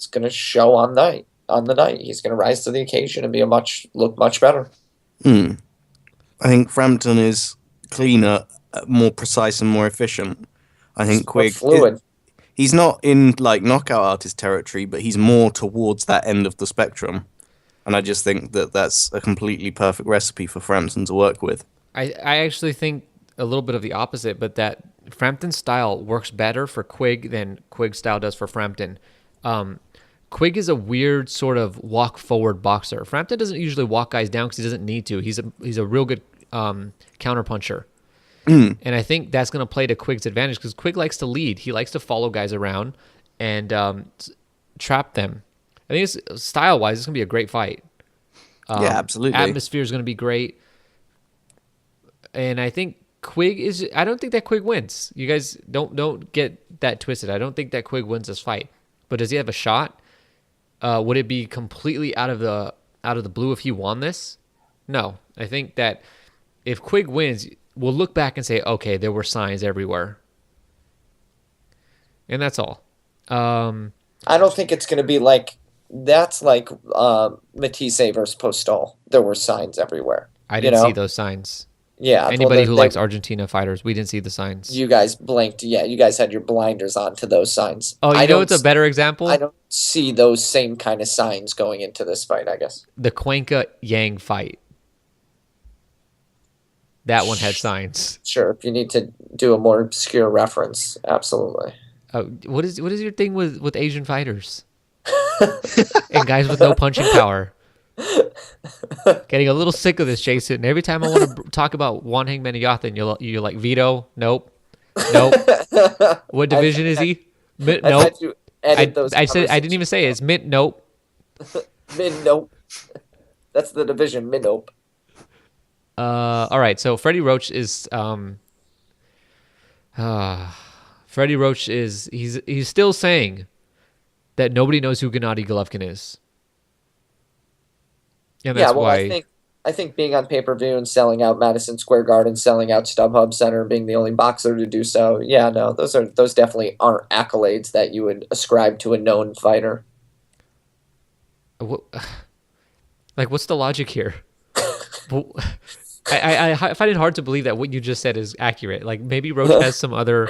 gonna show on the night. He's gonna rise to the occasion and look much better. I think Frampton is cleaner, more precise, and more efficient. I think Quig fluid. He's not in knockout artist territory, but he's more towards that end of the spectrum. And I just think that that's a completely perfect recipe for Frampton to work with. I actually think a little bit of the opposite, but that Frampton's style works better for Quig than Quig's style does for Frampton. Quig is a weird sort of walk forward boxer. Frampton doesn't usually walk guys down because he doesn't need to. He's a real good counter puncher. And I think that's going to play to Quig's advantage because Quig likes to lead. He likes to follow guys around and trap them. I think style-wise, it's going to be a great fight. Yeah, absolutely. Atmosphere is going to be great. And I think Quig is... I don't think that Quig wins. You guys don't get that twisted. I don't think that Quig wins this fight. But does he have a shot? Would it be completely out of the blue if he won this? No. I think that if Quig wins... we'll look back and say, okay, there were signs everywhere. And that's all. I don't think it's going to be that's like Matisse versus Postol. There were signs everywhere. I didn't see those signs. Yeah. Anybody who likes Argentina fighters, we didn't see the signs. You guys blinked. Yeah, you guys had your blinders on to those signs. Oh, you know it's a better example? I don't see those same kind of signs going into this fight, I guess. The Cuenca Yang fight. That one had signs. Sure, if you need to do a more obscure reference, absolutely. What is your thing with Asian fighters and guys with no punching power? Getting a little sick of this, Jason. Every time I want to talk about Juan Hangman Yathin, you're like, Vito, nope. What division is he? Nope. I said I didn't even say it. It's Mint. Nope. Mint. Nope. That's the division. Mint. Nope. All right, so Freddie Roach is he's still saying that nobody knows who Gennady Golovkin is. And that's why I think being on pay-per-view and selling out Madison Square Garden, selling out StubHub Center, being the only boxer to do so, yeah, no, those definitely aren't accolades that you would ascribe to a known fighter. What, like, what's the logic here? Well, I find it hard to believe that what you just said is accurate. Like, maybe Roach has some other.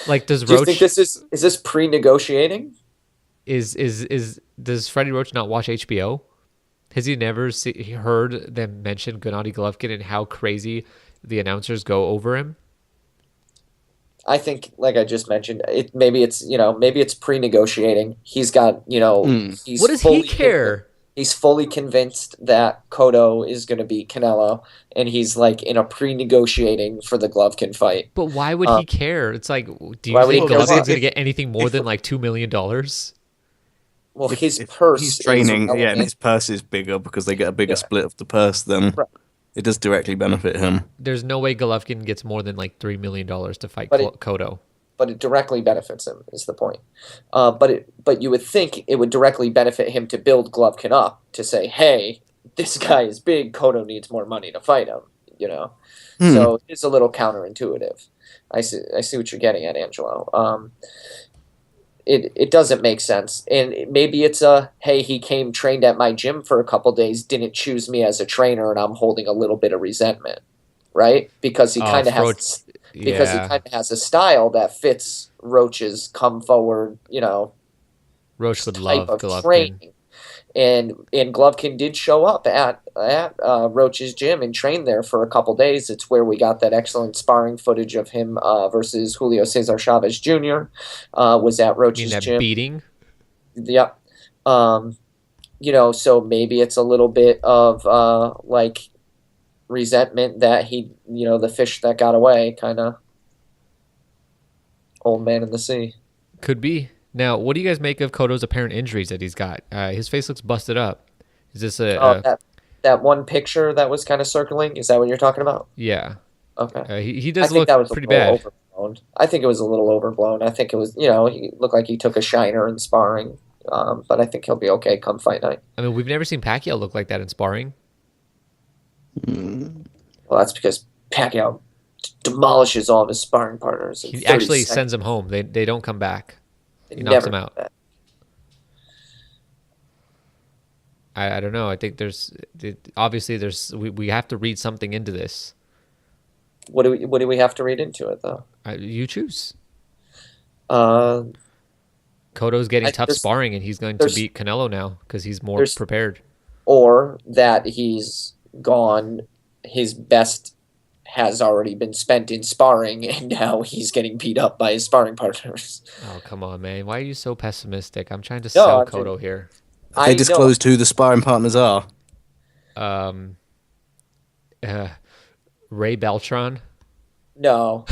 Like, does Do you think Roach is this pre-negotiating? is does Freddie Roach not watch HBO? Has he never heard them mention Gennady Golovkin and how crazy the announcers go over him? I think, like I just mentioned, maybe it's pre-negotiating. He's got, he's What does he care? He's fully convinced that Cotto is going to beat Canelo, and he's like in a pre-negotiating for the Golovkin fight. But why would he care? It's like, do you Why would he think care? Golovkin's going to get anything more than like $2 million? Well, his If purse he's is training, and relevant. his purse is bigger because they get a bigger split of the purse, then Right. it does directly benefit him. There's no way Golovkin gets more than like $3 million to fight But Cotto. But it directly benefits him, is the point. But you would think it would directly benefit him to build Golovkin up, to say, hey, this guy is big, Cotto needs more money to fight him, So it's a little counterintuitive. I see what you're getting at, Angelo. It doesn't make sense. And maybe it's hey, he trained at my gym for a couple days, didn't choose me as a trainer, and I'm holding a little bit of resentment, right? Because he kind of has... Because he kind of has a style that fits Roach's come forward, Roach would type love of Golovkin. training. And Golovkin did show up at Roach's gym and trained there for a couple days. It's where we got that excellent sparring footage of him versus Julio Cesar Chavez Jr. Was at Roach's that gym. beating? Yep. So maybe it's a little bit of like resentment that he, the fish that got away, kind of old man in the sea. Could be. Now, what do you guys make of Cotto's apparent injuries that he's got? His face looks busted up. Is this that one picture that was kind of circling? Is that what you're talking about? Yeah. Okay. He does look pretty bad. Overblown. I think it was a little overblown. I think it was, he looked like he took a shiner in sparring, but I think he'll be okay come fight night. I mean, we've never seen Pacquiao look like that in sparring. Well, that's because Pacquiao demolishes all of his sparring partners. He actually sends them home. They don't come back. He knocks them out. I don't know. I think we have to read something into this. What do we have to read into it, though? You choose. Cotto's getting tough sparring, and he's going to beat Canelo now because he's more prepared. Or that he's gone, his best has already been spent in sparring, and now he's getting beat up by his sparring partners. Oh, come on, man. Why are you so pessimistic? I'm trying to sell Cotto here. They disclosed who the sparring partners are. Ray Beltran? No.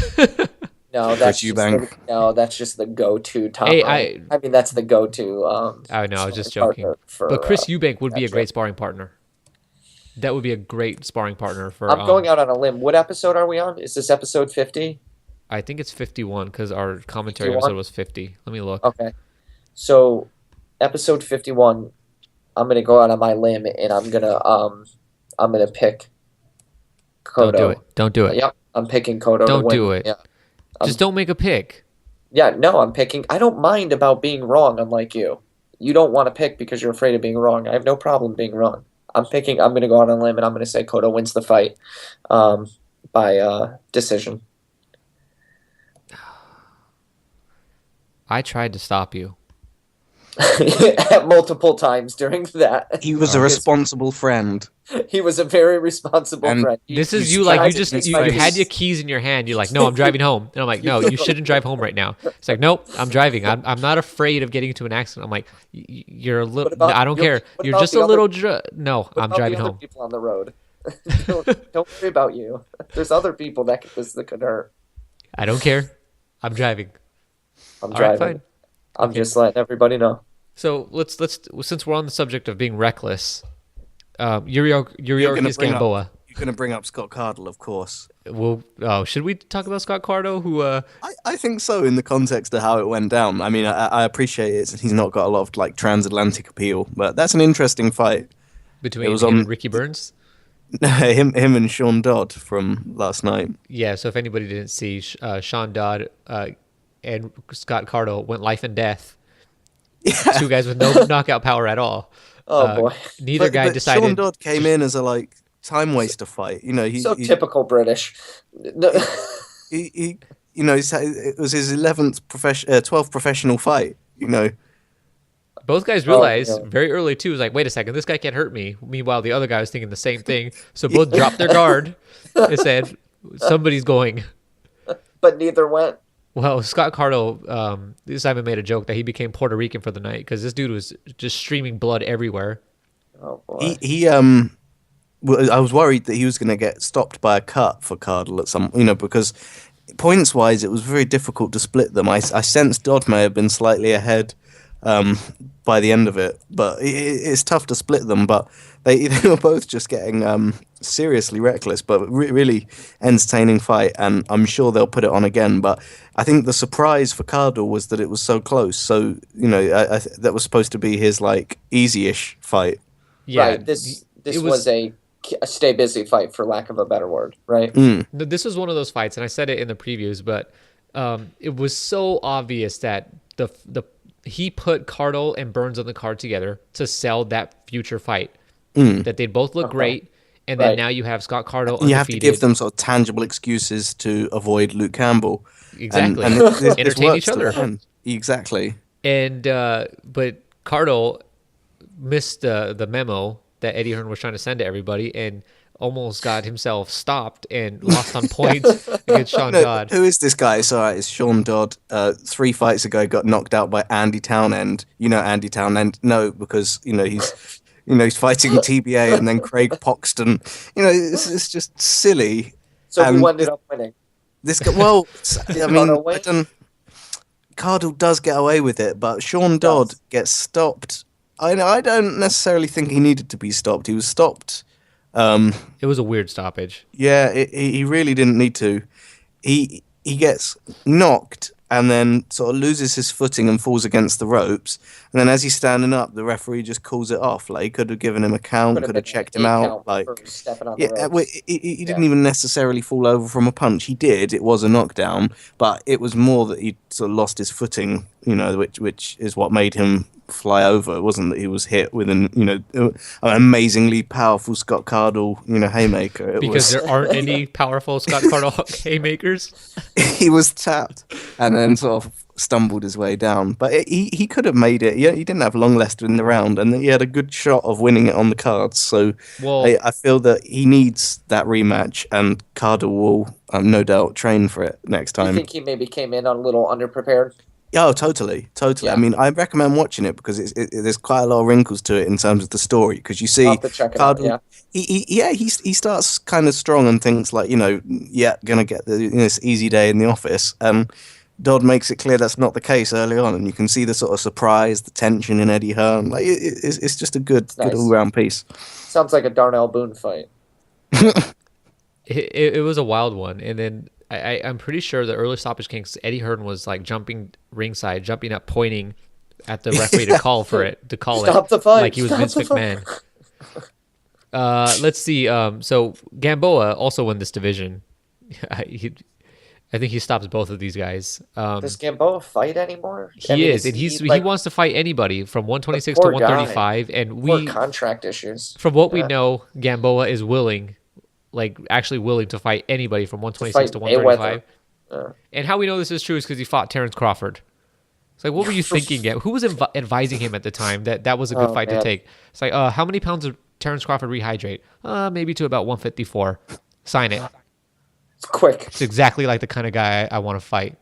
No, that's just the go-to top. I mean, that's the go-to. I know, I was just joking. But Chris Eubank would be a great sparring partner. That would be a great sparring partner for. I'm going out on a limb. What episode are we on? Is this episode 50? I think it's 51 because our commentary 51? Episode was 50. Let me look. Okay, so episode 51. I'm gonna go out on my limb and I'm gonna pick Cotto. Don't do it. Yep, I'm picking Cotto. Don't do it. Yeah. Just don't make a pick. Yeah, no, I'm picking. I don't mind about being wrong, unlike you. You don't want to pick because you're afraid of being wrong. I have no problem being wrong. I'm going to go out on a limb, and I'm going to say Cotto wins the fight by decision. I tried to stop you. Multiple times during that. He was a responsible friend. He was a very responsible friend. This is you had your keys in your hand. You're like, no, I'm driving home. And I'm like, no, you shouldn't drive home right now. It's like, nope, I'm driving. I'm not afraid of getting into an accident. I'm like, you're a little, I don't care. You're just a little, no, I'm driving home. People on the road. don't worry about you. There's other people that could hurt. I don't care. I'm driving. I'm driving. Right, fine. I'm just letting everybody know. So let's since we're on the subject of being reckless, Yuriorkis Gamboa. You're going to bring up Scott Cardle, of course. Well, should we talk about Scott Cardle? Who? I think so in the context of how it went down. I mean, I appreciate it. He's not got a lot of like transatlantic appeal, but that's an interesting fight between him and Ricky Burns. him and Sean Dodd from last night. Yeah. So if anybody didn't see, Sean Dodd and Scott Cardle went life and death Two guys with no knockout power at all. Oh boy. Neither guy but decided. Sean Dodd came in as a like time waster fight. You know, So typical British. No, he you know, it was his 12th professional fight. You know, Both guys realized yeah. very early too. Was like, wait a second, this guy can't hurt me. Meanwhile, the other guy was thinking the same thing. So both dropped their guard and said, somebody's going. but neither went. Well, Scott Cardle, Simon made a joke that he became Puerto Rican for the night because this dude was just streaming blood everywhere. Oh boy. I was worried that he was going to get stopped by a cut for Cardle at some, you know, because points wise it was very difficult to split them. I sensed Dodd may have been slightly ahead by the end of it, but it's tough to split them. But they were both just getting seriously reckless, but really entertaining fight, and I'm sure they'll put it on again. But I think the surprise for Cardle was that it was so close. So you know, that was supposed to be his like easy-ish fight. Yeah, right. This was a stay busy fight, for lack of a better word, right? This was one of those fights, and I said it in the previews, but it was so obvious that he put Cardle and Burns on the card together to sell that future fight. That they'd both look great, and then now you have Scott Cardle undefeated. You have to give them sort of tangible excuses to avoid Luke Campbell. Exactly. And entertain each other. Exactly. And but Cardle missed the memo that Eddie Hearn was trying to send to everybody, and almost got himself stopped and lost on points against Sean Dodd. Who is this guy? Sorry, it's Sean Dodd. 3 fights ago, got knocked out by Andy Townend. You know Andy Townend? No, because he's fighting TBA and then Craig Poxton. You know, it's just silly. So who ended up winning? This guy, well, I mean, Cardle does get away with it, but Sean Dodd gets stopped. I don't necessarily think he needed to be stopped. He was stopped. It was a weird stoppage. Yeah, he really didn't need to. He gets knocked and then sort of loses his footing and falls against the ropes. And then as he's standing up, the referee just calls it off. Like, he could have given him a count, could have checked him out. Like, he didn't even necessarily fall over from a punch. He did. It was a knockdown, but it was more that he sort of lost his footing, you know, which is what made him fly over. It wasn't that he was hit with an amazingly powerful Scott Cardle, haymaker. There aren't any powerful Scott Cardle haymakers. He was tapped and then sort of stumbled his way down, but he could have made it. He didn't have long left in the round, and he had a good shot of winning it on the cards. So I feel that he needs that rematch, and Cardle will no doubt train for it next time. You think he maybe came in on a little underprepared? Oh, totally. Yeah. I mean, I recommend watching it because there's quite a lot of wrinkles to it in terms of the story. Because you see, Cardle, he starts kind of strong and thinks like, gonna get this easy day in the office. And Dodd makes it clear that's not the case early on, and you can see the sort of surprise, the tension in Eddie Hearn. Like it's just a good all round piece. Sounds like a Darnell Boone fight. It was a wild one, and then. I'm pretty sure the early stoppage kings, Eddie Hearn was like jumping ringside, jumping up, pointing at the referee to call for it, Stop the fight. Like he was Vince McMahon. Let's see. So Gamboa also won this division. I think he stops both of these guys. Does Gamboa fight anymore? He wants to fight anybody from 126 to 135, and contract issues. From what we know, Gamboa is actually willing to fight anybody from 126 to 135. And how we know this is true is because he fought Terrence Crawford. It's like, what were you thinking? Who was advising him at the time that was a good fight to take? It's like, how many pounds of Terrence Crawford rehydrate? Maybe to about 154. Sign it. It's quick. It's exactly like the kind of guy I want to fight.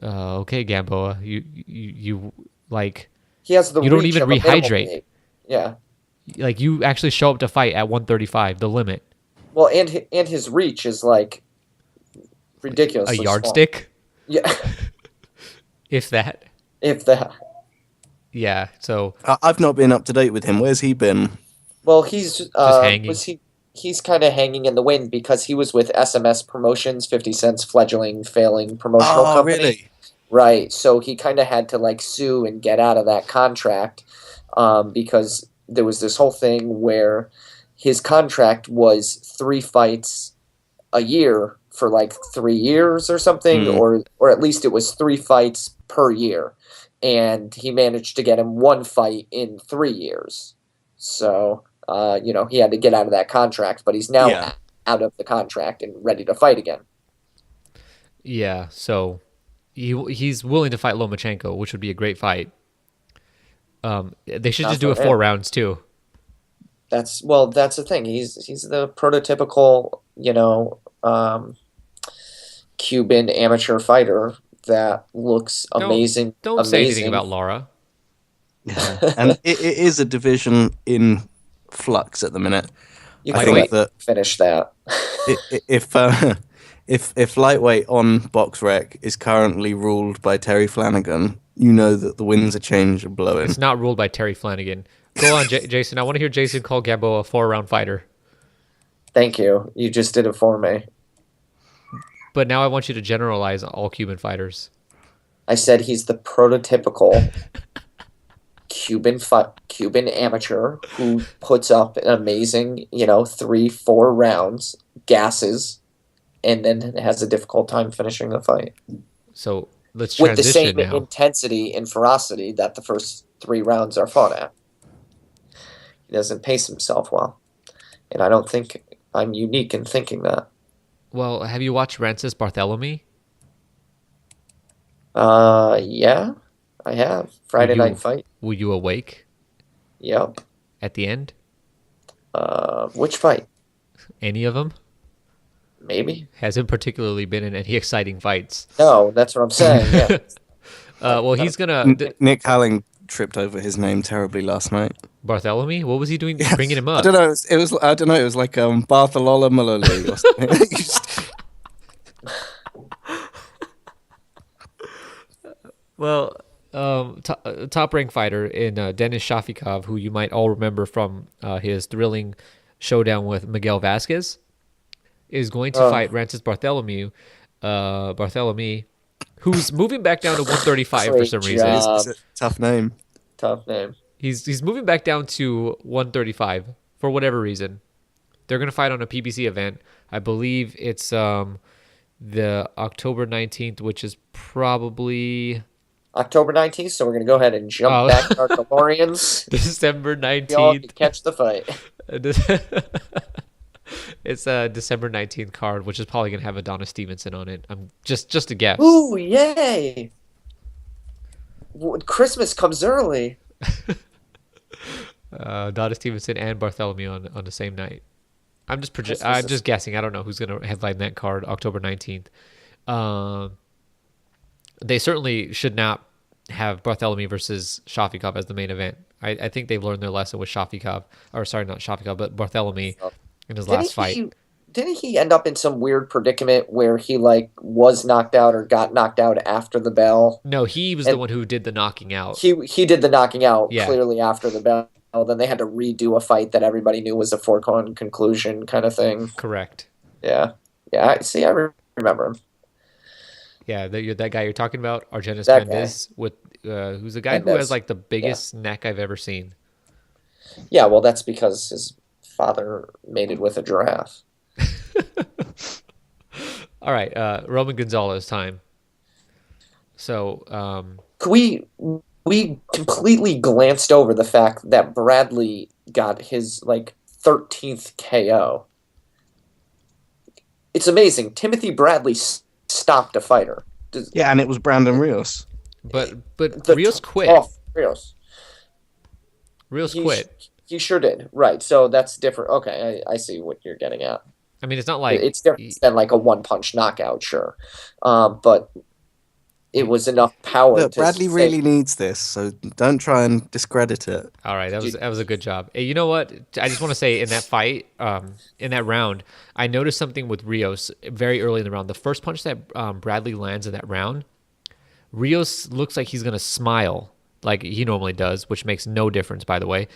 Okay, Gamboa, you like. He has the. You don't even rehydrate. Yeah. Like, you actually show up to fight at 135, the limit. Well, and his reach is like ridiculous. A yardstick? Yeah. If that. Yeah. So I've not been up to date with him. Where's he been? Well, he's just hanging. He's kind of hanging in the wind because he was with SMS Promotions, 50 Cent's fledgling, failing promotional company. Really? Right. So he kind of had to sue and get out of that contract because there was this whole thing where his contract was 3 fights a year for 3 years or something, or at least it was 3 fights per year. and he managed to get him one fight in 3 years. So, he had to get out of that contract, but he's now Yeah. out of the contract and ready to fight again. Yeah, so he's willing to fight Lomachenko, which would be a great fight. They should just do it 4 rounds too. That's the thing. He's the prototypical, Cuban amateur fighter that looks amazing. Don't say anything about Lara. Yeah. And it is a division in flux at the minute. I think that finish that. If lightweight on BoxRec is currently ruled by Terry Flanagan, you know that the winds of change are blowing. It's not ruled by Terry Flanagan. Go on, Jason. I want to hear Jason call Gamboa a 4-round fighter. Thank you. You just did it for me. But now I want you to generalize all Cuban fighters. I said he's the prototypical Cuban amateur who puts up an amazing, 3-4 rounds, gasses, and then has a difficult time finishing the fight. So let's transition with the same now. Intensity and ferocity that the first 3 rounds are fought at. He doesn't pace himself well, and I don't think I'm unique in thinking that. Well, have you watched Rances Barthélemy? Yeah, I have. Friday Night Fight. Were you awake? Yep. At the end? Which fight? Any of them? Maybe. Hasn't particularly been in any exciting fights. No, that's what I'm saying. Yeah. Well, he's gonna. Nick Halling tripped over his name terribly last night. Barthélemy? What was he doing? Bringing him up? I don't know. It was. I don't know. It was like Bartholola Maloli or something. Well, top-ranked fighter in Denis Shafikov, who you might all remember from his thrilling showdown with Miguel Vasquez, is going to fight Rances Barthélemy, who's moving back down to 135 for some reason. It's a tough name. Tough name. He's moving back down to 135 for whatever reason. They're going to fight on a PBC event. I believe it's the October 19th, which is probably... October 19th, so we're going to go ahead and jump back to our DeLoreans. December 19th. Y'all can catch the fight. It's a December 19th card, which is probably going to have Adonis Stevenson on it. I'm just a guess. Ooh, yay! Christmas comes early. Adonis Stevenson and Barthélemy on the same night. I'm just guessing. I don't know who's going to headline that card October 19th. They certainly should not have Barthélemy versus Shafikov as the main event. I think they've learned their lesson with Shafikov, or sorry, not Shafikov, but Barthélemy in his last fight. Didn't he end up in some weird predicament where he was knocked out or got knocked out after the bell? No, he was the one who did the knocking out. He did the knocking out clearly after the bell. Then they had to redo a fight that everybody knew was a foregone conclusion kind of thing. Correct. Yeah. I remember him. Yeah, that guy you're talking about, Argenis Pendes, with who's a guy who has the biggest neck I've ever seen. Yeah, well, that's because his father mated with a giraffe. All right, Roman Gonzalez time. So, we completely glanced over the fact that Bradley got his 13th KO. It's amazing. Timothy Bradley stopped a fighter. Yeah, and it was Brandon Rios. But Rios quit. Rios quit. He sure did. Right. So that's different. Okay, I see what you're getting at. I mean, it's not like it's different than a one-punch knockout, sure. But it was enough power. Look, Bradley really needs this, so don't try and discredit it. All right, that was a good job. Hey, you know what? I just want to say in that fight, in that round, I noticed something with Rios very early in the round. The first punch that Bradley lands in that round, Rios looks like he's gonna smile like he normally does, which makes no difference, by the way.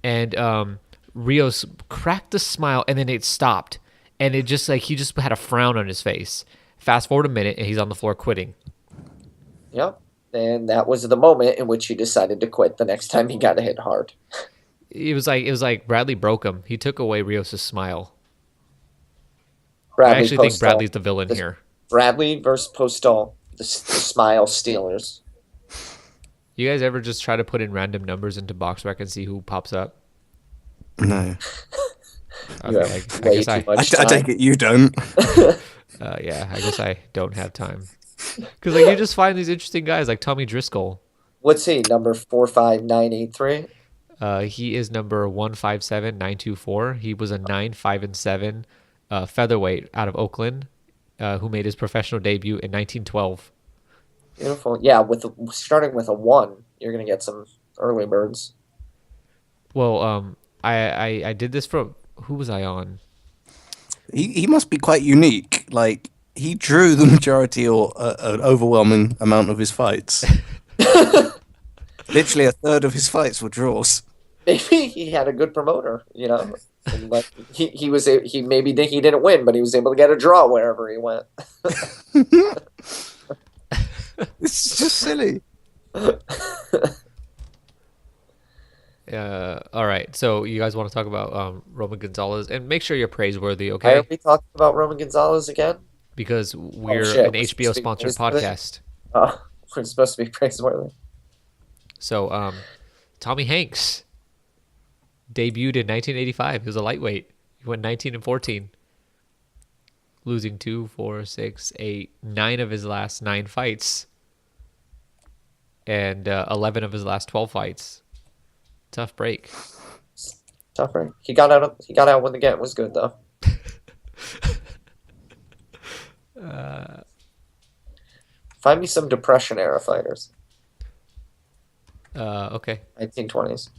And Rios cracked the smile, and then it stopped, and it just he just had a frown on his face. Fast forward a minute, and he's on the floor quitting. Yep, and that was the moment in which he decided to quit the next time he got hit hard. It was like Bradley broke him. He took away Rios' smile. I actually think Bradley's the villain here. Bradley versus Postal, the smile stealers. You guys ever just try to put in random numbers into BoxRec and see who pops up? No. You Okay, have I way guess too I, much I time. take it you don't. yeah, I guess I don't have time. Because like you just find these interesting guys like Tommy Driscoll. What's he? Number 45983. He is number 157924. He was a 9-5-7 featherweight out of Oakland, who made his professional debut in 1912. Beautiful. Yeah, starting with a 1, you're gonna get some early birds. Well, I did this for who was I on? He must be quite unique. Like, he drew the majority or an overwhelming amount of his fights. Literally a third of his fights were draws. Maybe he had a good promoter, you know. And like he maybe he didn't win, but he was able to get a draw wherever he went. It's just silly. All right, so you guys want to talk about Roman Gonzalez and make sure you're praiseworthy, Why okay? are we talking about Roman Gonzalez again? Because we're shit, an we're HBO supposed to be sponsored praiseworthy? podcast. We're supposed to be praiseworthy. So, Tommy Hanks debuted in 1985. He was a lightweight. He went 19-14, losing 2, 4, 6, 8, 9 of his last 9 fights, and 11 of his last 12 fights. Tough break. Tough break. He got out. He got out when the get was good though. Find me some Depression era fighters. Okay. 1920s.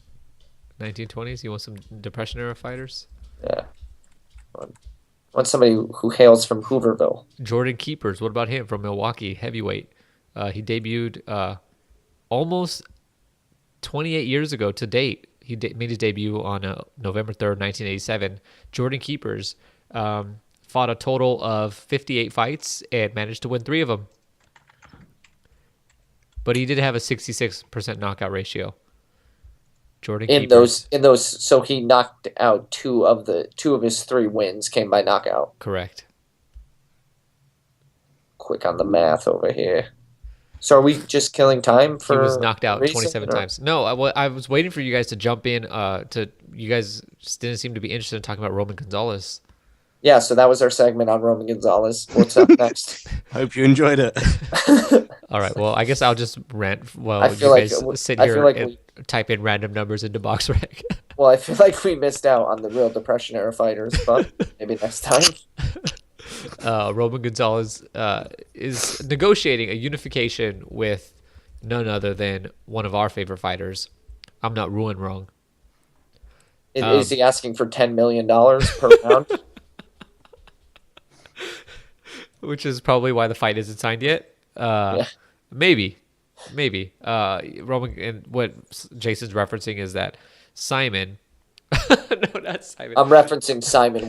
1920s. You want some Depression era fighters? Yeah. Want somebody who hails from Hooverville. Jordan Keepers. What about him from Milwaukee? Heavyweight. He debuted almost 28 years ago to date. He made his debut on November 3rd, 1987. Jordan Keepers fought a total of 58 fights and managed to win 3 of them. But he did have a 66% knockout ratio. Jordan Keepers. In those, so he knocked out two of his 3 wins came by knockout. Correct. Quick on the math over here. So are we just killing time for? He was knocked out reason, 27 or? times. No, I was waiting for you guys to jump in. You guys just didn't seem to be interested in talking about Roman Gonzalez. Yeah, so that was our segment on Roman Gonzalez. What's up next? Hope you enjoyed it. All right. Well, I guess I'll just rant while I you feel like- guys sit I feel here like and type in random numbers into BoxRec. Well, I feel like we missed out on the real Depression era fighters, but maybe next time. Roman Gonzalez is negotiating a unification with none other than one of our favorite fighters. I'm not ruined wrong. Is he asking for $10 million per round? Which is probably why the fight isn't signed yet. Yeah. Maybe. Roman, and what Jason's referencing is that Simon. No, not Simon. I'm referencing Simon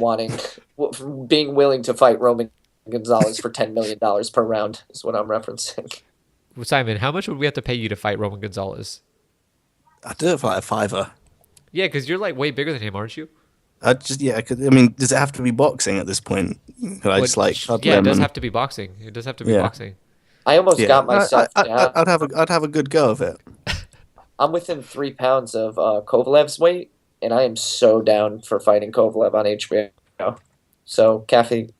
being willing to fight Roman Gonzalez for $10 million per round is what I'm referencing. Simon, how much would we have to pay you to fight Roman Gonzalez? I'd do it for like a $5. Yeah, because you're like way bigger than him, aren't you? I mean, does it have to be boxing at this point? Could I just like cuddle Yeah, it him does and- have to be boxing. It does have to be Yeah. boxing. I almost Yeah. got myself down. I'd have a good go of it. I'm within 3 pounds of Kovalev's weight, and I am so down for fighting Kovalev on HBO. So, Kathy,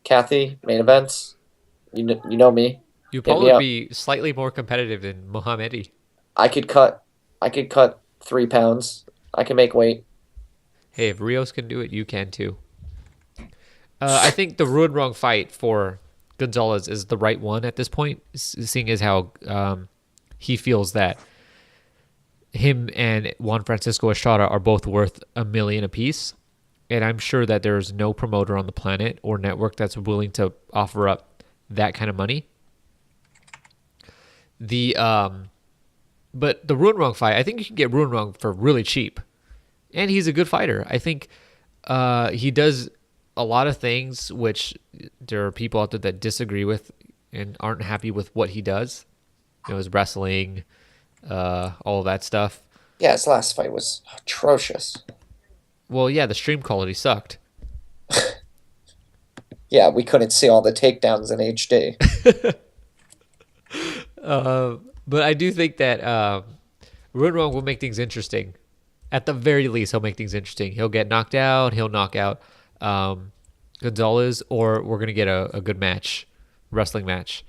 main events, you know me. You'd Hit me probably up. be slightly more competitive than Mohammedi. I could cut 3 pounds. I can make weight. Hey, if Rios can do it, you can too. I think the ruined wrong fight for Gonzalez is the right one at this point, seeing as how he feels that him and Juan Francisco Estrada are both worth $1 million apiece. And I'm sure that there's no promoter on the planet or network that's willing to offer up that kind of money. But the ruined wrong fight, I think you can get ruined wrong for really cheap. And he's a good fighter. I think he does a lot of things which there are people out there that disagree with and aren't happy with what he does. You know, his wrestling, all of that stuff. Yeah, his last fight was atrocious. Well, yeah, the stream quality sucked. Yeah, we couldn't see all the takedowns in HD. But I do think that Ruin Wrong will make things interesting. At the very least, he'll make things interesting. He'll get knocked out. He'll knock out Gonzalez, or we're going to get a good match, wrestling match.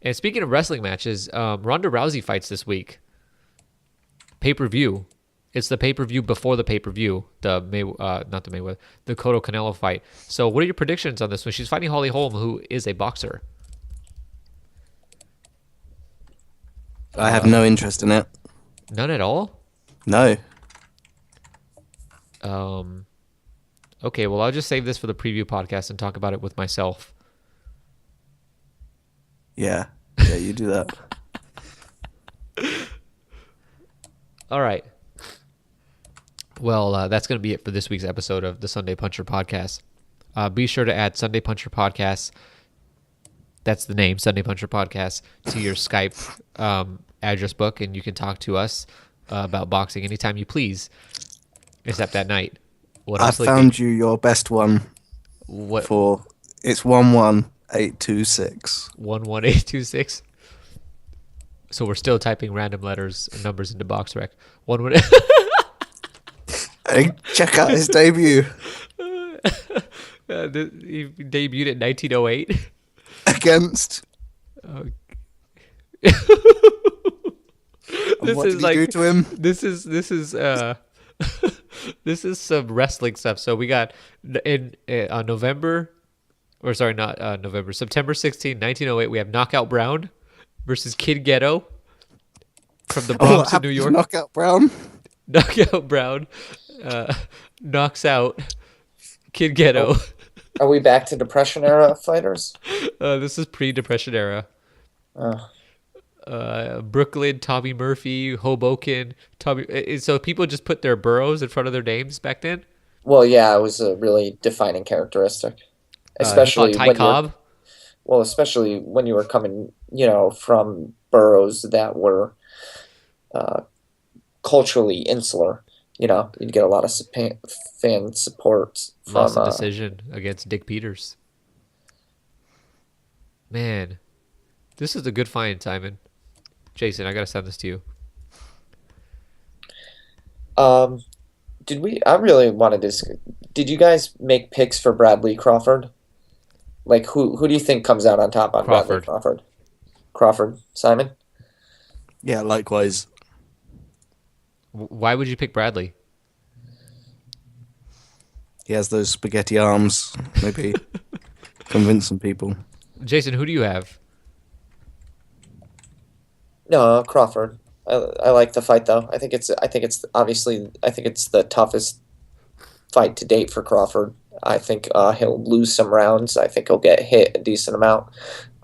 And speaking of wrestling matches, Ronda Rousey fights this week. Pay-per-view. It's the pay-per-view before the pay-per-view, not the Mayweather, the Cotto Canelo fight. So what are your predictions on this one? She's fighting Holly Holm, who is a boxer. I have no interest in it. None at all? No. Okay, well, I'll just save this for the preview podcast and talk about it with myself. Yeah, you do that. All right. Well, that's going to be it for this week's episode of the Sunday Puncher podcast. Be sure to add Sunday Puncher podcast. That's the name, Sunday Puncher podcast, to your Skype address book, and you can talk to us about boxing anytime you please, except at night. I found you your best one. What? It's 11826. 11826. So we're still typing random letters and numbers into BoxRec. Hey, check out his debut. He debuted in 1908 against. This is like, do to him? This is this is some wrestling stuff. So we got in September 16, 1908, we have Knockout Brown versus Kid Ghetto from the Bronx in New York. Knockout Brown? Knockout Brown knocks out Kid Ghetto. Are we back to Depression era fighters? This is pre-Depression era. Brooklyn, Tommy Murphy, Hoboken, Tommy. So people just put their boroughs in front of their names back then? Well, yeah, it was a really defining characteristic. Especially Ty Cobb? Especially when you were coming, from boroughs that were culturally insular. You'd get a lot of fan support from Lost a decision against Dick Peters. Man, this is a good find, Simon. Jason, I gotta send this to you. I really wanted to. Did you guys make picks for Bradley Crawford? Like, who do you think comes out on top on Crawford. Bradley Crawford, Simon? Yeah, likewise. Why would you pick Bradley? He has those spaghetti arms. Maybe convince some people. Jason, who do you have? No, Crawford. I like the fight though. I think it's the toughest fight to date for Crawford. I think he'll lose some rounds. I think he'll get hit a decent amount.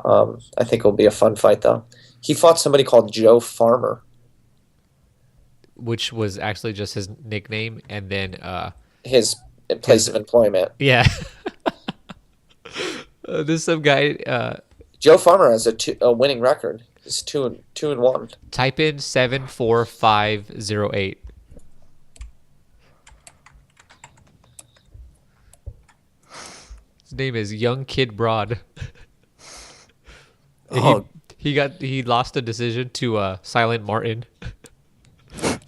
I think it'll be a fun fight though. He fought somebody called Joe Farmer, which was actually just his nickname, and then his place of employment. Yeah. There's some guy. Joe Farmer has a winning record. He's 2-1. Type in 74508. His name is Young Kid Broad. Oh. He lost a decision to Silent Martin. Can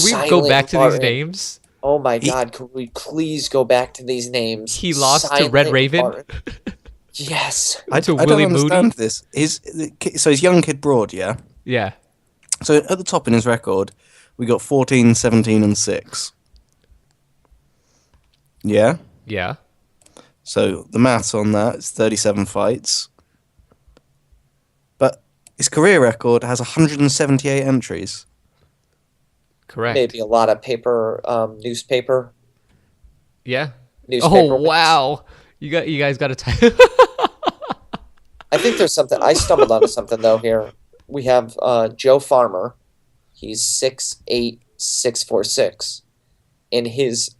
we Silent go back to Martin. these names? Oh my God! Could we please go back to these names? He lost Silent to Red Raven. Martin. Yes. I don't understand this. He's Young Kid Broad, yeah? Yeah. So at the top in his record, we got 14, 17, and 6. Yeah? Yeah. So the maths on that is 37 fights. But his career record has 178 entries. Correct. Maybe a lot of newspaper. Yeah. Newspaper mix. Wow. You guys got to type. I think there's something. I stumbled onto something though here. We have Joe Farmer. He's 6'8", 6'4", in his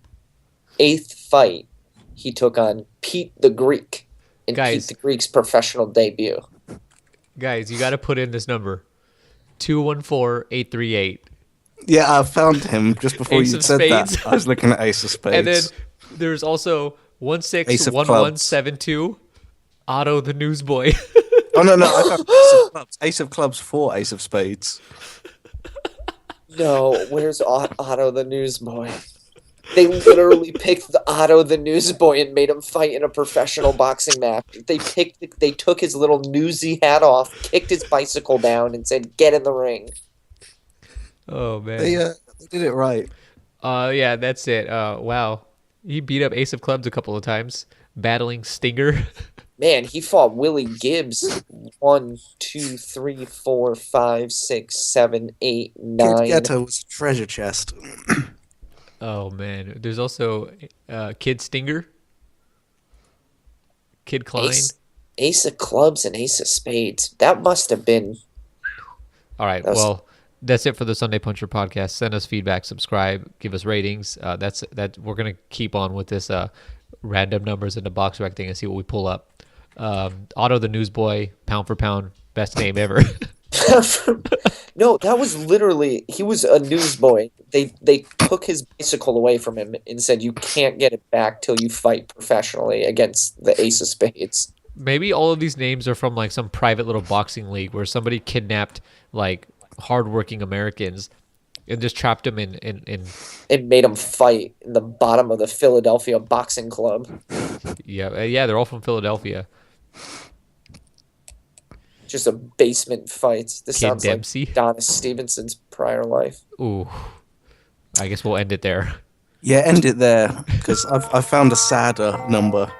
8th fight, he took on Pete the Greek in Pete the Greek's professional debut. Guys, you got to put in this number. 214-838. Yeah, I found him just before you said that. I was looking at Ace of Spades. And then there's also 161172. Otto the Newsboy. Oh, no, I found Ace of Clubs. Ace of Clubs for Ace of Spades. No, where's Otto the newsboy? They literally picked Otto the newsboy and made him fight in a professional boxing match. They took his little newsy hat off, kicked his bicycle down, and said, "Get in the ring." Oh man. They did it right. Yeah, that's it. Wow. He beat up Ace of Clubs a couple of times, battling Stinger. Man, he fought Willie Gibbs 1, 2, 3, 4, 5, 6, 7, 8, Kid 9. Ghetto was a treasure chest. Oh man. There's also Kid Stinger, Kid Klein. Ace of Clubs and Ace of Spades. That must have been. All right. Well, that's it for the Sunday Puncher podcast. Send us feedback, subscribe, give us ratings. That's we're gonna keep on with this random numbers in the BoxRec thing and see what we pull up. Otto the newsboy, pound for pound, best name ever. No, that was literally, he was a newsboy. They took his bicycle away from him and said, "You can't get it back till you fight professionally against the Ace of Spades." Maybe all of these names are from like some private little boxing league where somebody kidnapped like hardworking Americans and just trapped them in And made him fight in the bottom of the Philadelphia Boxing Club. yeah, they're all from Philadelphia. Just a basement fight. This Kid sounds Dempsey. like Donna Stevenson's prior life. Ooh, I guess we'll end it there. Yeah, end it there because I've found a sadder number.